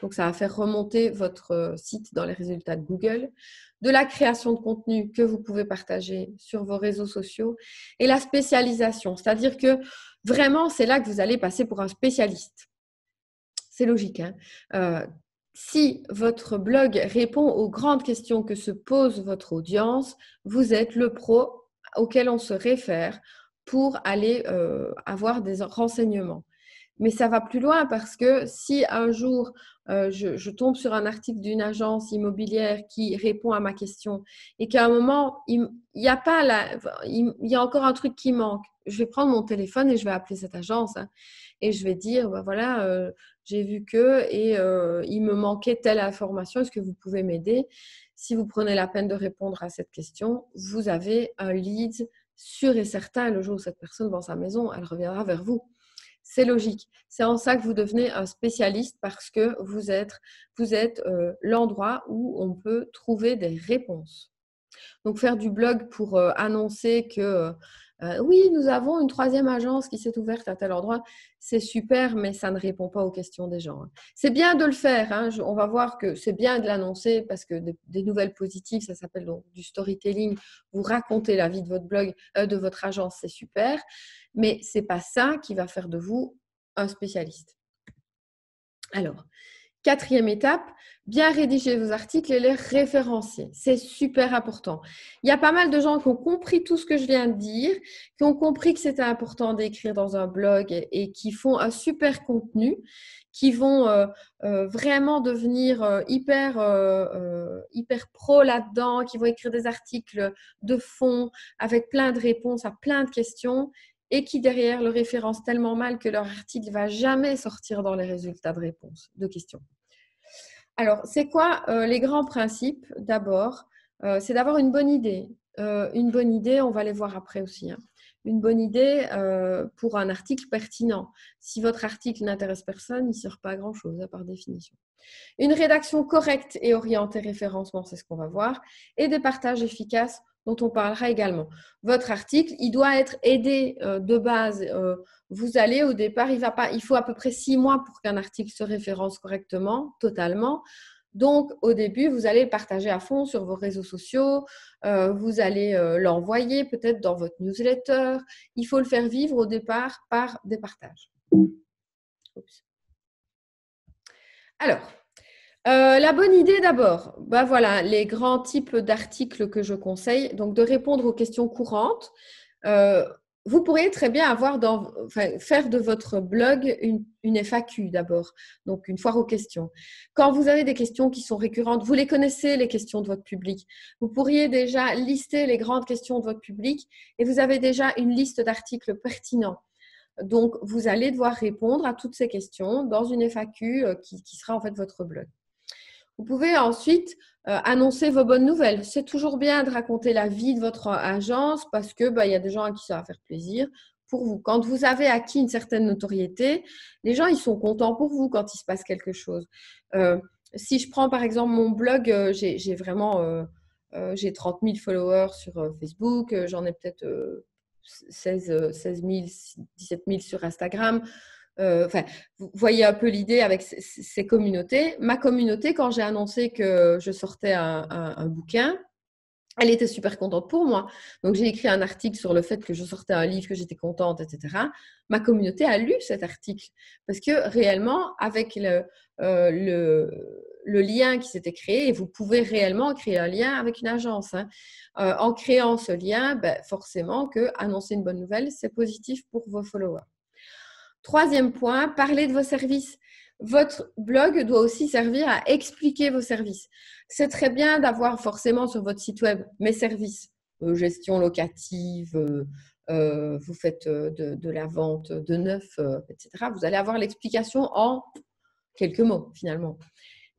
Donc, ça va faire remonter votre site dans les résultats de Google, de la création de contenu que vous pouvez partager sur vos réseaux sociaux et la spécialisation. C'est-à-dire que vraiment, c'est là que vous allez passer pour un spécialiste. C'est logique, hein. Si votre blog répond aux grandes questions que se pose votre audience, vous êtes le pro auquel on se réfère pour aller avoir des renseignements. Mais ça va plus loin parce que si un jour, je tombe sur un article d'une agence immobilière qui répond à ma question et qu'à un moment, il y a encore un truc qui manque, je vais prendre mon téléphone et je vais appeler cette agence et je vais dire, ben voilà, j'ai vu que et il me manquait telle information, est-ce que vous pouvez m'aider? Si vous prenez la peine de répondre à cette question, vous avez un lead sûr et certain. Le jour où cette personne vend sa maison, elle reviendra vers vous. C'est logique. C'est en ça que vous devenez un spécialiste parce que vous êtes l'endroit où on peut trouver des réponses. Donc, faire du blog pour annoncer que oui, nous avons une 3e agence qui s'est ouverte à tel endroit, c'est super, mais ça ne répond pas aux questions des gens. C'est bien de le faire. On va voir que c'est bien de l'annoncer parce que des nouvelles positives, ça s'appelle donc du storytelling. Vous racontez la vie de votre blog, de votre agence, c'est super. Mais ce n'est pas ça qui va faire de vous un spécialiste. Alors, 4e étape, bien rédiger vos articles et les référencier. C'est super important. Il y a pas mal de gens qui ont compris tout ce que je viens de dire, qui ont compris que c'était important d'écrire dans un blog et qui font un super contenu, qui vont vraiment devenir hyper pro là-dedans, qui vont écrire des articles de fond avec plein de réponses à plein de questions et qui derrière le référencent tellement mal que leur article ne va jamais sortir dans les résultats de réponse, de questions. Alors, c'est quoi les grands principes? D'abord, c'est d'avoir une bonne idée. Une bonne idée, on va les voir après aussi. Une bonne idée pour un article pertinent. Si votre article n'intéresse personne, il ne sert pas à grand-chose par définition. Une rédaction correcte et orientée référencement, c'est ce qu'on va voir. Et des partages efficaces dont on parlera également. Votre article, il doit être aidé de base. Vous allez au départ, il faut à peu près 6 mois pour qu'un article se référence correctement, totalement. Donc, au début, vous allez le partager à fond sur vos réseaux sociaux. Vous allez l'envoyer peut-être dans votre newsletter. Il faut le faire vivre au départ par des partages. Oups. Alors, la bonne idée d'abord, ben voilà, les grands types d'articles que je conseille, donc de répondre aux questions courantes. Vous pourriez très bien faire de votre blog une FAQ d'abord, donc une foire aux questions. Quand vous avez des questions qui sont récurrentes, vous les connaissez, les questions de votre public. Vous pourriez déjà lister les grandes questions de votre public et vous avez déjà une liste d'articles pertinents. Donc, vous allez devoir répondre à toutes ces questions dans une FAQ qui sera en fait votre blog. Vous pouvez ensuite annoncer vos bonnes nouvelles. C'est toujours bien de raconter la vie de votre agence parce que y a des gens à qui ça va faire plaisir. pour vous. Quand vous avez acquis une certaine notoriété, les gens, ils sont contents pour vous quand il se passe quelque chose. Si je prends par exemple mon blog, j'ai vraiment j'ai 30 000 followers sur Facebook, j'en ai peut-être 16 000, 17 000 sur Instagram. Enfin, vous voyez un peu l'idée avec ces communautés. Ma communauté, quand j'ai annoncé que je sortais un bouquin, elle était super contente pour moi. Donc, j'ai écrit un article sur le fait que je sortais un livre, que j'étais contente, etc. Ma communauté a lu cet article parce que réellement, avec le lien qui s'était créé, et vous pouvez réellement créer un lien avec une agence. Hein. En créant ce lien, ben, forcément que annoncer une bonne nouvelle, c'est positif pour vos followers. Troisième point, parlez de vos services. Votre blog doit aussi servir à expliquer vos services. C'est très bien d'avoir forcément sur votre site web mes services, gestion locative, vous faites de la vente de neuf, etc. Vous allez avoir l'explication en quelques mots finalement.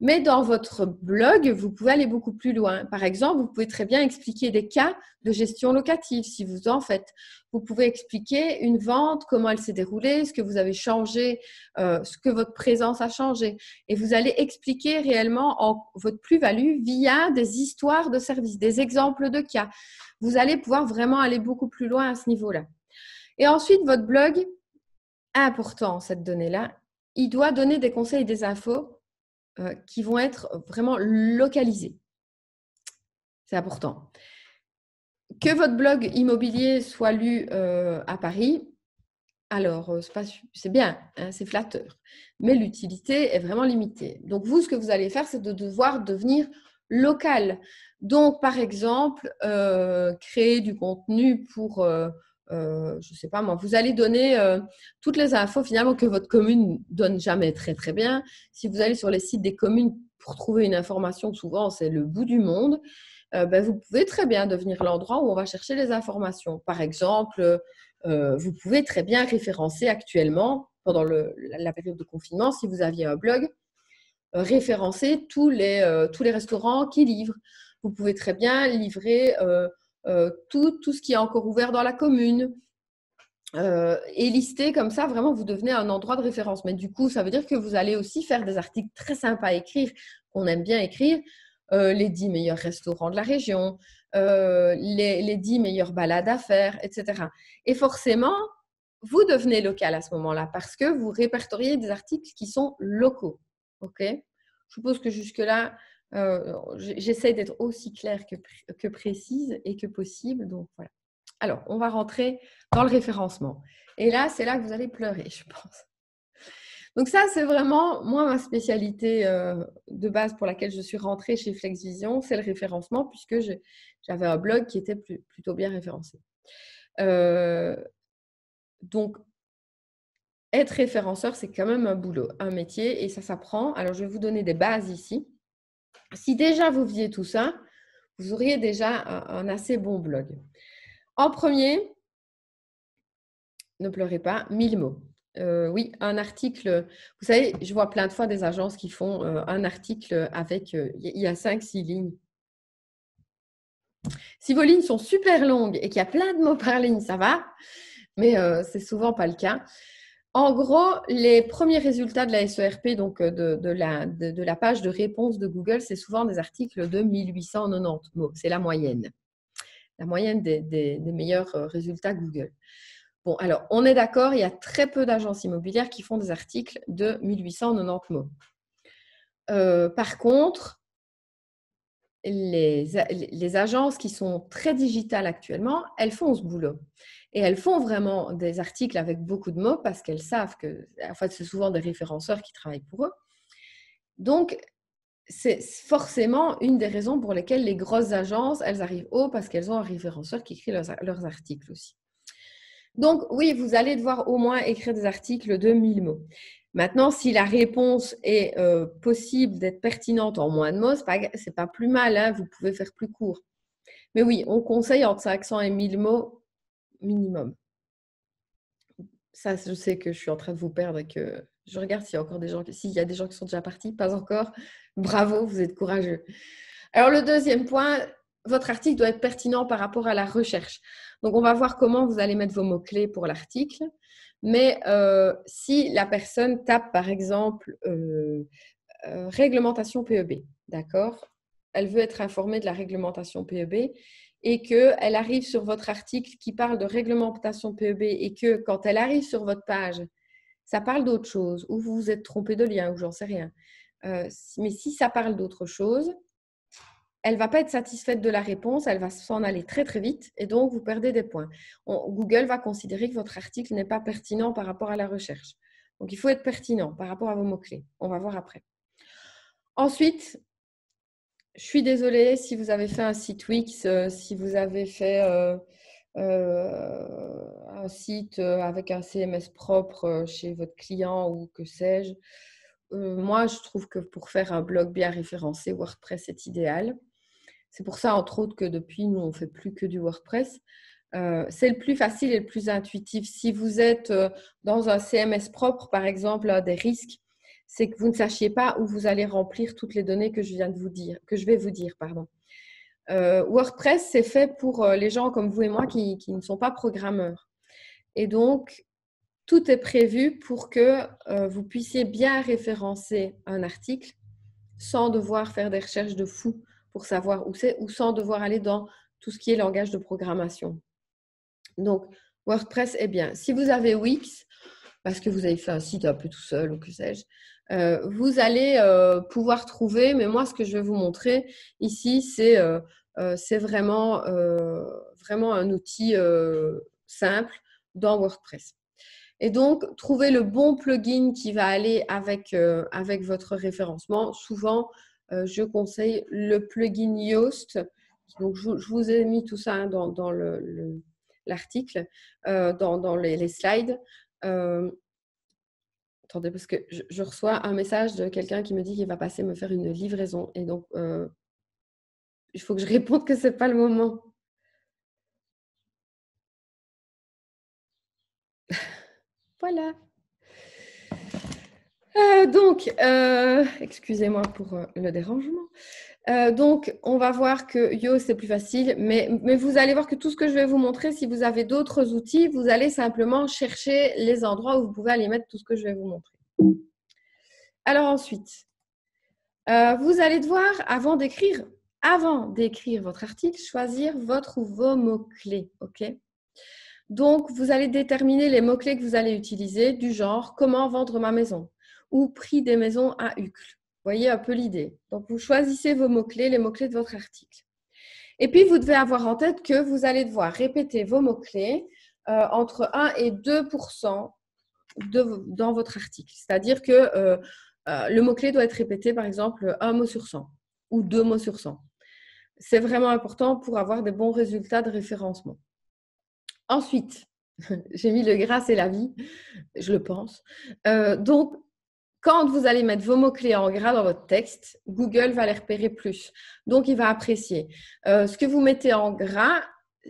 Mais dans votre blog, vous pouvez aller beaucoup plus loin. Par exemple, vous pouvez très bien expliquer des cas de gestion locative si vous en faites. Vous pouvez expliquer une vente, comment elle s'est déroulée, ce que vous avez changé, ce que votre présence a changé. Et vous allez expliquer réellement votre plus-value via des histoires de services, des exemples de cas. Vous allez pouvoir vraiment aller beaucoup plus loin à ce niveau-là. Et ensuite, votre blog, important cette donnée-là, il doit donner des conseils et des infos qui vont être vraiment localisés. C'est important. Que votre blog immobilier soit lu à Paris, alors c'est bien, hein, c'est flatteur, mais l'utilité est vraiment limitée. Donc vous, ce que vous allez faire, c'est de devoir devenir local. Donc par exemple, créer du contenu pour je ne sais pas moi, vous allez donner toutes les infos finalement que votre commune donne jamais très très bien. Si vous allez sur les sites des communes pour trouver une information, souvent c'est le bout du monde, ben, vous pouvez très bien devenir l'endroit où on va chercher les informations. Par exemple, vous pouvez très bien référencer actuellement, pendant la période de confinement, si vous aviez un blog, référencer tous les restaurants qui livrent. Vous pouvez très bien livrer tout ce qui est encore ouvert dans la commune et lister comme ça, vraiment, vous devenez un endroit de référence. Mais du coup, ça veut dire que vous allez aussi faire des articles très sympas à écrire, qu'on aime bien écrire, les 10 meilleurs restaurants de la région, les 10 meilleures balades à faire, etc. Et forcément, vous devenez local à ce moment-là parce que vous répertoriez des articles qui sont locaux. OK ? Je suppose que jusque-là, j'essaie d'être aussi claire que précise et que possible. Donc, voilà. Alors, on va rentrer dans le référencement. Et là, c'est là que vous allez pleurer, je pense. Donc ça, c'est vraiment, moi, ma spécialité de base pour laquelle je suis rentrée chez FlexVision, c'est le référencement, puisque j'avais un blog qui était plutôt bien référencé. Donc, être référenceur, c'est quand même un boulot, un métier, et ça s'apprend. Alors, je vais vous donner des bases ici. Si déjà vous faisiez tout ça, vous auriez déjà un assez bon blog. En premier, ne pleurez pas, 1000 mots. Oui, un article. Vous savez, je vois plein de fois des agences qui font un article avec, il y a 5-6 lignes. Si vos lignes sont super longues et qu'il y a plein de mots par ligne, ça va, mais c'est souvent pas le cas. En gros, les premiers résultats de la SERP, donc de la page de réponse de Google, c'est souvent des articles de 1890 mots. C'est la moyenne des meilleurs résultats Google. Bon, alors, on est d'accord, il y a très peu d'agences immobilières qui font des articles de 1890 mots. Par contre, les agences qui sont très digitales actuellement, elles font ce boulot. Et elles font vraiment des articles avec beaucoup de mots parce qu'elles savent que, en fait, c'est souvent des référenceurs qui travaillent pour eux. Donc, c'est forcément une des raisons pour lesquelles les grosses agences, elles arrivent haut parce qu'elles ont un référenceur qui écrit leurs articles aussi. Donc, oui, vous allez devoir au moins écrire des articles de 1000 mots. Maintenant, si la réponse est possible d'être pertinente en moins de mots, c'est pas plus mal, hein, vous pouvez faire plus court. Mais oui, on conseille entre 500 et 1000 mots minimum. Ça, je sais que je suis en train de vous perdre et que je regarde s'il y a encore des gens, s'il y a des gens qui sont déjà partis, pas encore. Bravo, vous êtes courageux. Alors, le deuxième point, votre article doit être pertinent par rapport à la recherche. Donc, on va voir comment vous allez mettre vos mots-clés pour l'article. Mais si la personne tape, par exemple, réglementation PEB, d'accord? Elle veut être informée de la réglementation PEB et qu'elle arrive sur votre article qui parle de réglementation PEB et que quand elle arrive sur votre page, ça parle d'autre chose ou vous vous êtes trompé de lien ou j'en sais rien. Mais si ça parle d'autre chose, elle ne va pas être satisfaite de la réponse, elle va s'en aller très très vite et donc vous perdez des points. Google va considérer que votre article n'est pas pertinent par rapport à la recherche. Donc, il faut être pertinent par rapport à vos mots-clés. On va voir après. Ensuite, je suis désolée si vous avez fait un site Wix, si vous avez fait un site avec un CMS propre chez votre client ou que sais-je. Moi, je trouve que pour faire un blog bien référencé, WordPress est idéal. C'est pour ça, entre autres, que depuis, nous, on ne fait plus que du WordPress. C'est le plus facile et le plus intuitif. Si vous êtes dans un CMS propre, par exemple, des risques, c'est que vous ne sachiez pas où vous allez remplir toutes les données que je vais vous dire. WordPress, c'est fait pour les gens comme vous et moi qui ne sont pas programmeurs. Et donc, tout est prévu pour que vous puissiez bien référencer un article sans devoir faire des recherches de fou pour savoir où c'est ou sans devoir aller dans tout ce qui est langage de programmation. Donc, WordPress est bien. Si vous avez Wix, parce que vous avez fait un site un peu tout seul ou que sais-je, vous allez pouvoir trouver, mais moi, ce que je vais vous montrer ici, c'est vraiment un outil simple dans WordPress. Et donc, trouver le bon plugin qui va aller avec votre référencement. Souvent, je conseille le plugin Yoast. Donc, je vous ai mis tout ça hein, dans l'article, dans les slides. Attendez, parce que je reçois un message de quelqu'un qui me dit qu'il va passer me faire une livraison. Et donc, il faut que je réponde que ce n'est pas le moment. Voilà. Donc, excusez-moi pour le dérangement. Donc, on va voir que Yoast, c'est plus facile, mais vous allez voir que tout ce que je vais vous montrer, si vous avez d'autres outils, vous allez simplement chercher les endroits où vous pouvez aller mettre tout ce que je vais vous montrer. Alors ensuite, vous allez devoir, avant d'écrire votre article, choisir votre ou vos mots-clés. OK ? Donc, vous allez déterminer les mots-clés que vous allez utiliser, du genre « Comment vendre ma maison ?» ou « Prix des maisons à Uccle ». Vous voyez un peu l'idée. Donc, vous choisissez vos mots-clés, les mots-clés de votre article. Et puis, vous devez avoir en tête que vous allez devoir répéter vos mots-clés entre 1 et 2% dans votre article. C'est-à-dire que le mot-clé doit être répété, par exemple, 1 mot sur 100 ou 2 mots sur 100. C'est vraiment important pour avoir des bons résultats de référencement. Ensuite, j'ai mis le gras, c'est la vie, je le pense. Donc, quand vous allez mettre vos mots-clés en gras dans votre texte, Google va les repérer plus. Donc, il va apprécier. Ce que vous mettez en gras,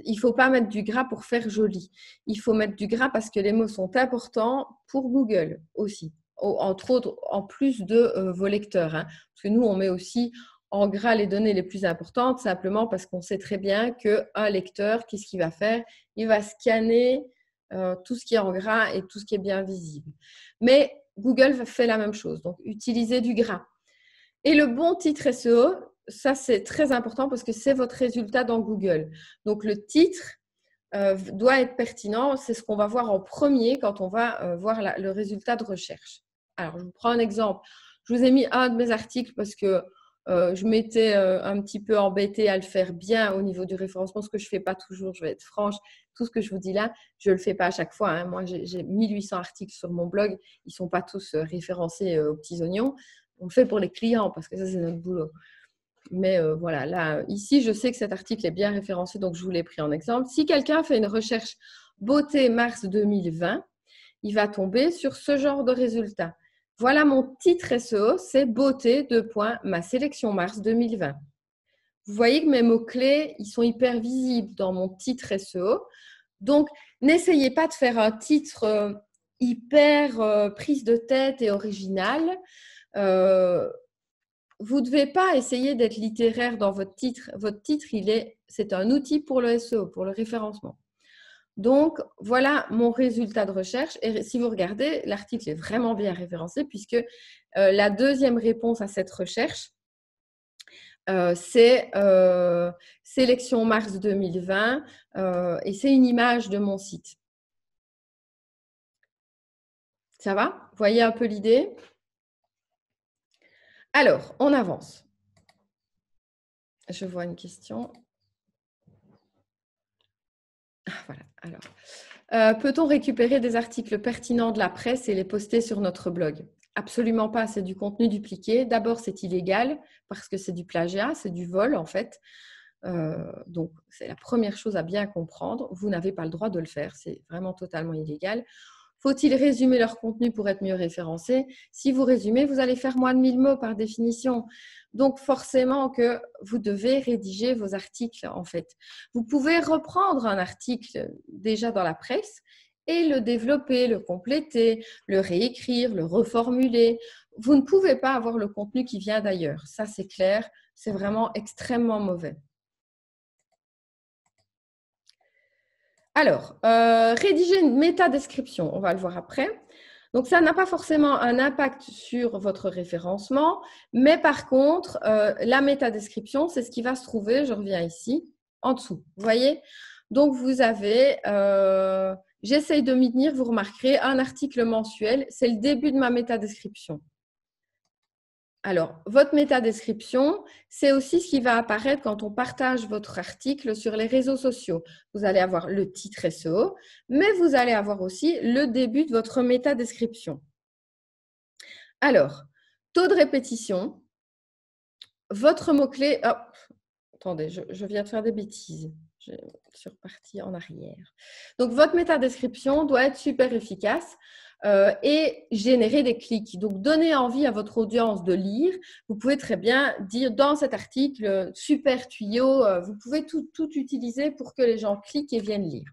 il ne faut pas mettre du gras pour faire joli. Il faut mettre du gras parce que les mots sont importants pour Google aussi. Entre autres, en plus de vos lecteurs. Hein. Parce que nous, on met aussi en gras les données les plus importantes, simplement parce qu'on sait très bien qu'un lecteur, qu'est-ce qu'il va faire? Il va scanner tout ce qui est en gras et tout ce qui est bien visible. Mais Google fait la même chose, donc utilisez du gras. Et le bon titre SEO, ça c'est très important parce que c'est votre résultat dans Google. Donc le titre doit être pertinent, c'est ce qu'on va voir en premier quand on va voir le résultat de recherche. Alors je vous prends un exemple. Je vous ai mis un de mes articles parce que je m'étais un petit peu embêtée à le faire bien au niveau du référencement, ce que je ne fais pas toujours, je vais être franche. Tout ce que je vous dis là, je ne le fais pas à chaque fois. Hein. Moi, j'ai 1800 articles sur mon blog. Ils ne sont pas tous référencés aux petits oignons. On le fait pour les clients parce que ça, c'est notre boulot. Mais voilà, là, ici, je sais que cet article est bien référencé, donc je vous l'ai pris en exemple. Si quelqu'un fait une recherche beauté mars 2020, il va tomber sur ce genre de résultat. Voilà mon titre SEO, c'est beauté, ma sélection mars 2020. Vous voyez que mes mots-clés, ils sont hyper visibles dans mon titre SEO. Donc, n'essayez pas de faire un titre hyper prise de tête et original. Vous ne devez pas essayer d'être littéraire dans votre titre. Votre titre, c'est un outil pour le SEO, pour le référencement. Donc, voilà mon résultat de recherche. Et si vous regardez, l'article est vraiment bien référencé puisque la deuxième réponse à cette recherche, c'est sélection mars 2020 et c'est une image de mon site. Ça va? Vous voyez un peu l'idée? Alors, on avance. Je vois une question. Ah, voilà. Alors, peut-on récupérer des articles pertinents de la presse et les poster sur notre blog? Absolument pas, c'est du contenu dupliqué. D'abord, c'est illégal parce que c'est du plagiat, c'est du vol en fait. Donc, c'est la première chose à bien comprendre. Vous n'avez pas le droit de le faire, c'est vraiment totalement illégal. Faut-il résumer leur contenu pour être mieux référencé? Si vous résumez, vous allez faire moins de 1000 mots par définition. Donc, forcément que vous devez rédiger vos articles, en fait. Vous pouvez reprendre un article déjà dans la presse et le développer, le compléter, le réécrire, le reformuler. Vous ne pouvez pas avoir le contenu qui vient d'ailleurs. Ça, c'est clair. C'est vraiment extrêmement mauvais. Alors, rédiger une métadescription, on va le voir après. Donc, ça n'a pas forcément un impact sur votre référencement, mais par contre, la métadescription, c'est ce qui va se trouver, je reviens ici, en dessous. Vous voyez? Donc, vous avez, j'essaye de m'y tenir, vous remarquerez, un article mensuel, c'est le début de ma métadescription. Alors, votre métadescription, c'est aussi ce qui va apparaître quand on partage votre article sur les réseaux sociaux. Vous allez avoir le titre SEO, mais vous allez avoir aussi le début de votre métadescription. Alors, taux de répétition, votre mot-clé… Oh, attendez, je viens de faire des bêtises. Je suis repartie en arrière. Donc, votre métadescription doit être super efficace. Et générer des clics. Donc, donner envie à votre audience de lire. Vous pouvez très bien dire dans cet article, super tuyau, vous pouvez tout utiliser pour que les gens cliquent et viennent lire.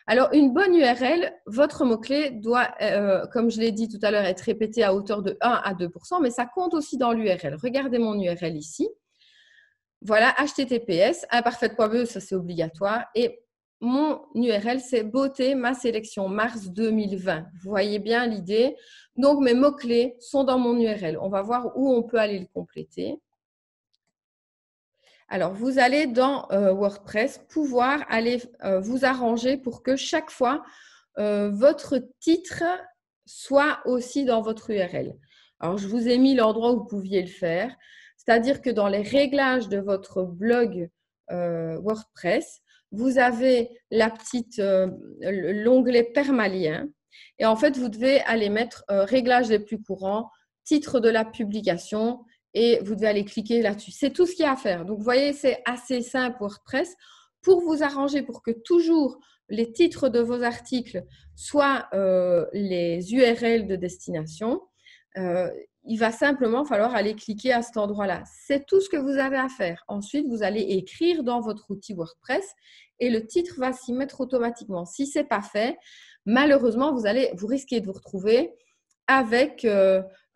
Alors, une bonne URL, votre mot-clé doit, comme je l'ai dit tout à l'heure, être répété à hauteur de 1 à 2%, mais ça compte aussi dans l'URL. Regardez mon URL ici. Voilà, https, imparfaite.be, ça c'est obligatoire. Et mon URL, c'est beauté, ma sélection, mars 2020. Vous voyez bien l'idée. Donc, mes mots-clés sont dans mon URL. On va voir où on peut aller le compléter. Alors, vous allez dans WordPress pouvoir aller vous arranger pour que chaque fois, votre titre soit aussi dans votre URL. Alors, je vous ai mis l'endroit où vous pouviez le faire. C'est-à-dire que dans les réglages de votre blog WordPress, vous avez l'onglet permalien et en fait, vous devez aller mettre réglages les plus courants, titre de la publication et vous devez aller cliquer là-dessus. C'est tout ce qu'il y a à faire. Donc, vous voyez, c'est assez simple WordPress pour vous arranger pour que toujours les titres de vos articles soient les URL de destination. Il va simplement falloir aller cliquer à cet endroit-là. C'est tout ce que vous avez à faire. Ensuite, vous allez écrire dans votre outil WordPress et le titre va s'y mettre automatiquement. Si ce n'est pas fait, malheureusement, vous risquez de vous retrouver avec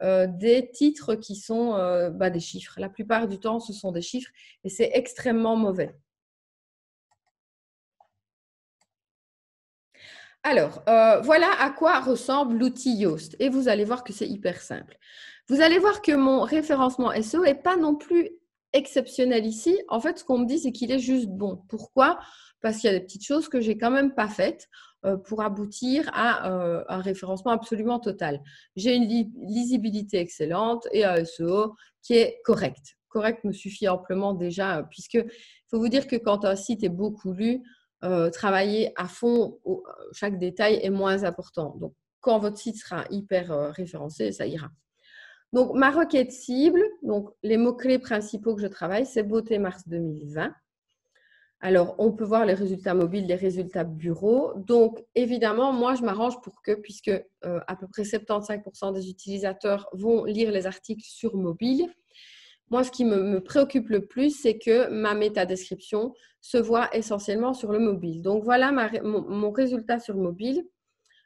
des titres qui sont des chiffres. La plupart du temps, ce sont des chiffres et c'est extrêmement mauvais. Alors, voilà à quoi ressemble l'outil Yoast. Et vous allez voir que c'est hyper simple. Vous allez voir que mon référencement SEO n'est pas non plus exceptionnel ici. En fait, ce qu'on me dit, c'est qu'il est juste bon. Pourquoi? Parce qu'il y a des petites choses que je n'ai quand même pas faites pour aboutir à un référencement absolument total. J'ai une lisibilité excellente et un SEO qui est correct. Correct me suffit amplement déjà, puisque il faut vous dire que quand un site est beaucoup lu, travailler à fond, chaque détail est moins important. Donc, quand votre site sera hyper référencé, ça ira. Donc, ma requête cible, donc les mots-clés principaux que je travaille, c'est beauté mars 2020. Alors, on peut voir les résultats mobiles, les résultats bureaux. Donc, évidemment, moi, je m'arrange pour que, puisque à peu près 75% des utilisateurs vont lire les articles sur mobile, moi, ce qui me préoccupe le plus, c'est que ma métadescription se voit essentiellement sur le mobile. Donc, voilà mon résultat sur mobile.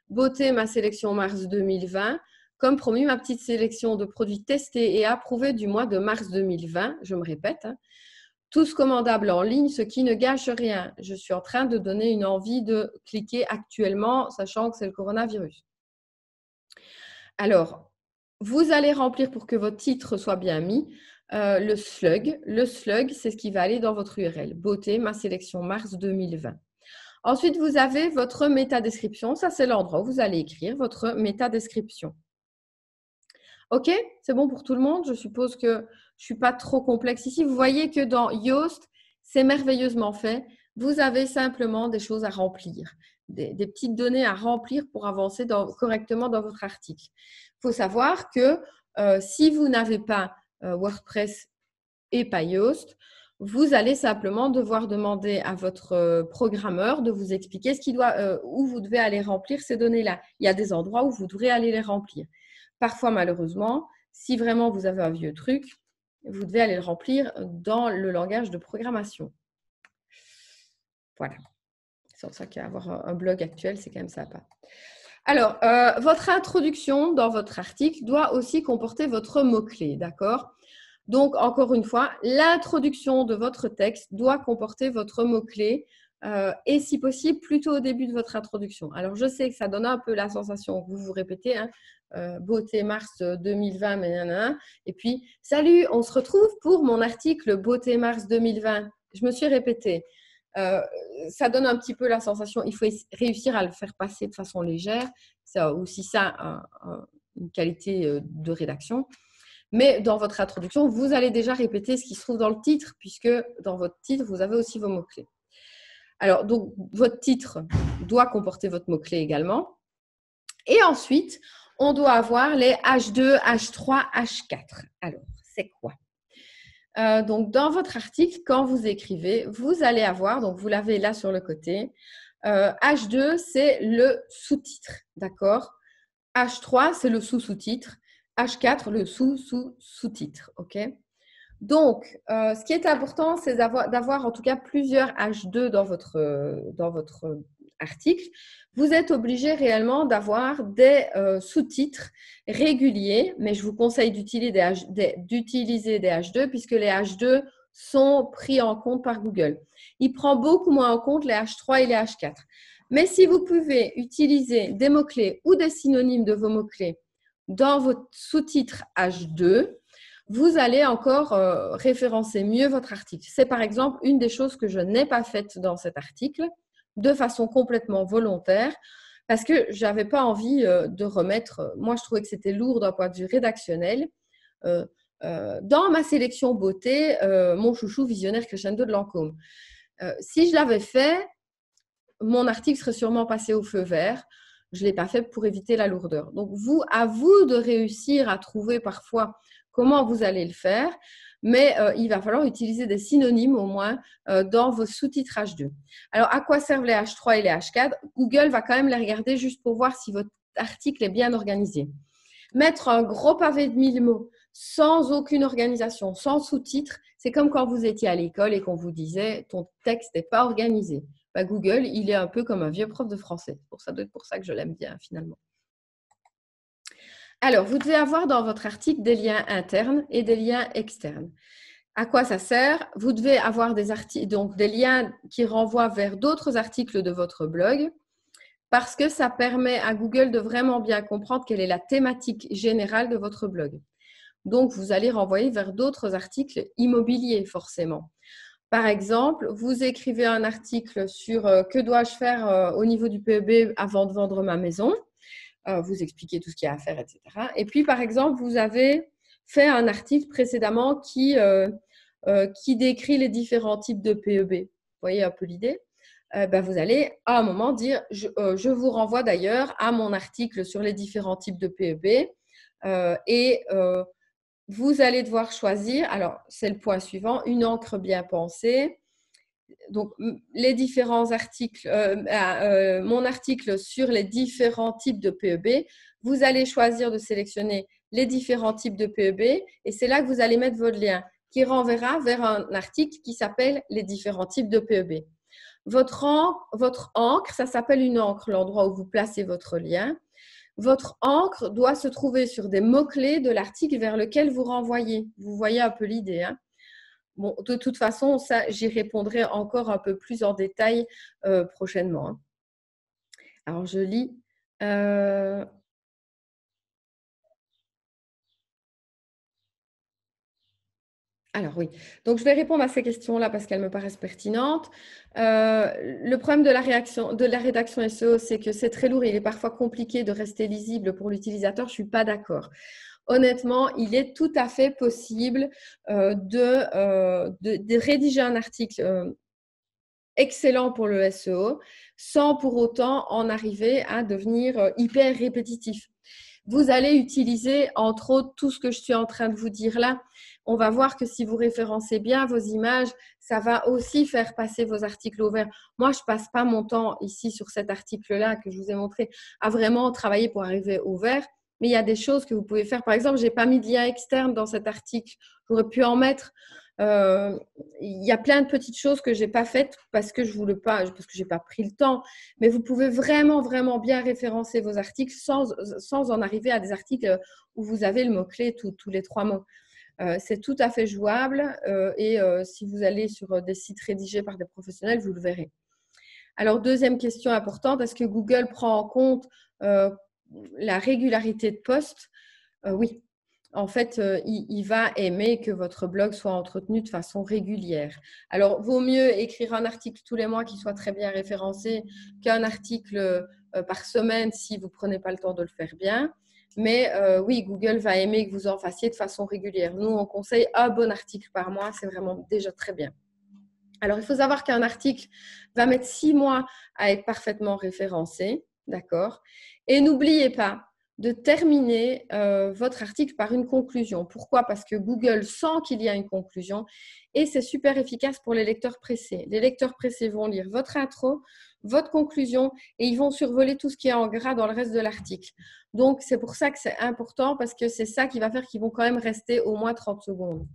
Beauté, ma sélection mars 2020. Comme promis, ma petite sélection de produits testés et approuvés du mois de mars 2020. Je me répète. Tous commandables en ligne, ce qui ne gâche rien. Je suis en train de donner une envie de cliquer actuellement, sachant que c'est le coronavirus. Alors, vous allez remplir pour que votre titre soit bien mis le slug. Le slug, c'est ce qui va aller dans votre URL. Beauté, ma sélection mars 2020. Ensuite, vous avez votre métadescription. Ça, c'est l'endroit où vous allez écrire votre métadescription. OK? C'est bon pour tout le monde? Je suppose que je ne suis pas trop complexe ici. Vous voyez que dans Yoast, c'est merveilleusement fait. Vous avez simplement des choses à remplir, des petites données à remplir pour avancer correctement dans votre article. Il faut savoir que si vous n'avez pas WordPress et pas Yoast, vous allez simplement devoir demander à votre programmeur de vous expliquer où vous devez aller remplir ces données-là. Il y a des endroits où vous devrez aller les remplir. Parfois, malheureusement, si vraiment vous avez un vieux truc, vous devez aller le remplir dans le langage de programmation. Voilà. C'est pour ça qu'avoir un blog actuel, c'est quand même sympa. Alors, votre introduction dans votre article doit aussi comporter votre mot-clé, d'accord? Donc, encore une fois, l'introduction de votre texte doit comporter votre mot-clé et, si possible, plutôt au début de votre introduction. Alors, je sais que ça donne un peu la sensation que vous vous répétez, hein, beauté mars 2020, mais nanana. Et puis, salut, on se retrouve pour mon article beauté mars 2020. Je me suis répétée. Ça donne un petit peu la sensation, il faut réussir à le faire passer de façon légère. C'est aussi ça, une qualité de rédaction. Mais dans votre introduction, vous allez déjà répéter ce qui se trouve dans le titre, puisque dans votre titre, vous avez aussi vos mots-clés. Alors, donc, votre titre doit comporter votre mot-clé également. Et ensuite, on doit avoir les H2, H3, H4. Alors, c'est quoi? Donc, dans votre article, quand vous écrivez, vous allez avoir, donc vous l'avez là sur le côté, H2, c'est le sous-titre, d'accord? H3, c'est le sous-sous-titre. H4, le sous-sous-sous-titre, ok? Donc, ce qui est important, c'est d'avoir en tout cas plusieurs H2 dans votre article. Vous êtes obligé réellement d'avoir des sous-titres réguliers, mais je vous conseille d'utiliser des H2 puisque les H2 sont pris en compte par Google. Il prend beaucoup moins en compte les H3 et les H4. Mais si vous pouvez utiliser des mots-clés ou des synonymes de vos mots-clés dans votre sous-titre H2, vous allez encore référencer mieux votre article. C'est par exemple une des choses que je n'ai pas faites dans cet article de façon complètement volontaire parce que je n'avais pas envie de remettre, moi je trouvais que c'était lourd d'un point de vue rédactionnel. Dans ma sélection beauté, mon chouchou visionnaire crescendo de Lancôme. Si je l'avais fait, mon article serait sûrement passé au feu vert. Je ne l'ai pas fait pour éviter la lourdeur. Donc, à vous de réussir à trouver parfois comment vous allez le faire, mais il va falloir utiliser des synonymes au moins dans vos sous-titres H2. Alors, à quoi servent les H3 et les H4? Google va quand même les regarder juste pour voir si votre article est bien organisé. Mettre un gros pavé de 1000 mots sans aucune organisation, sans sous-titres, c'est comme quand vous étiez à l'école et qu'on vous disait « ton texte n'est pas organisé ». Google, il est un peu comme un vieux prof de français. Ça doit être pour ça que je l'aime bien finalement. Alors, vous devez avoir dans votre article des liens internes et des liens externes. À quoi ça sert? Vous devez avoir des liens qui renvoient vers d'autres articles de votre blog parce que ça permet à Google de vraiment bien comprendre quelle est la thématique générale de votre blog. Donc, vous allez renvoyer vers d'autres articles immobiliers forcément. Par exemple, vous écrivez un article sur que dois-je faire au niveau du PEB avant de vendre ma maison. Vous expliquez tout ce qu'il y a à faire, etc. Et puis, par exemple, vous avez fait un article précédemment qui décrit les différents types de PEB. Vous voyez un peu l'idée? Vous allez à un moment dire, je vous renvoie d'ailleurs à mon article sur les différents types de PEB vous allez devoir choisir, alors c'est le point suivant, une encre bien pensée. Donc, les différents articles, mon article sur les différents types de PEB, vous allez choisir de sélectionner les différents types de PEB et c'est là que vous allez mettre votre lien qui renverra vers un article qui s'appelle les différents types de PEB. Votre encre, ça s'appelle une encre, l'endroit où vous placez votre lien. Votre encre doit se trouver sur des mots-clés de l'article vers lequel vous renvoyez. Vous voyez un peu l'idée, hein? bon, de toute façon, ça, j'y répondrai encore un peu plus en détail prochainement, hein. Alors, je lis. Alors oui, donc je vais répondre à ces questions-là parce qu'elles me paraissent pertinentes. Le problème de la rédaction SEO, c'est que c'est très lourd. Il est parfois compliqué de rester lisible pour l'utilisateur. Je ne suis pas d'accord. Honnêtement, il est tout à fait possible de rédiger un article excellent pour le SEO sans pour autant en arriver à devenir hyper répétitif. Vous allez utiliser, entre autres, tout ce que je suis en train de vous dire là. On va voir que si vous référencez bien vos images, ça va aussi faire passer vos articles au vert. Moi, je ne passe pas mon temps ici sur cet article-là que je vous ai montré à vraiment travailler pour arriver au vert. Mais il y a des choses que vous pouvez faire. Par exemple, je n'ai pas mis de lien externe dans cet article. J'aurais pu en mettre. Il y a plein de petites choses que je n'ai pas faites parce que je voulais pas, parce que je n'ai pas pris le temps. Mais vous pouvez vraiment, vraiment bien référencer vos articles sans en arriver à des articles où vous avez le mot-clé tous les 3 mots. C'est tout à fait jouable et si vous allez sur des sites rédigés par des professionnels, vous le verrez. Alors, deuxième question importante, est-ce que Google prend en compte la régularité de poste? Oui. En fait, il va aimer que votre blog soit entretenu de façon régulière. Alors, vaut mieux écrire un article tous les mois qui soit très bien référencé qu'un article par semaine si vous ne prenez pas le temps de le faire bien. Mais oui, Google va aimer que vous en fassiez de façon régulière. Nous, on conseille un bon article par mois, c'est vraiment déjà très bien. Alors, il faut savoir qu'un article va mettre 6 mois à être parfaitement référencé, d'accord? Et n'oubliez pas de terminer votre article par une conclusion. Pourquoi? Parce que Google sent qu'il y a une conclusion et c'est super efficace pour les lecteurs pressés. Les lecteurs pressés vont lire votre intro, votre conclusion et ils vont survoler tout ce qui est en gras dans le reste de l'article. Donc, c'est pour ça que c'est important parce que c'est ça qui va faire qu'ils vont quand même rester au moins 30 secondes.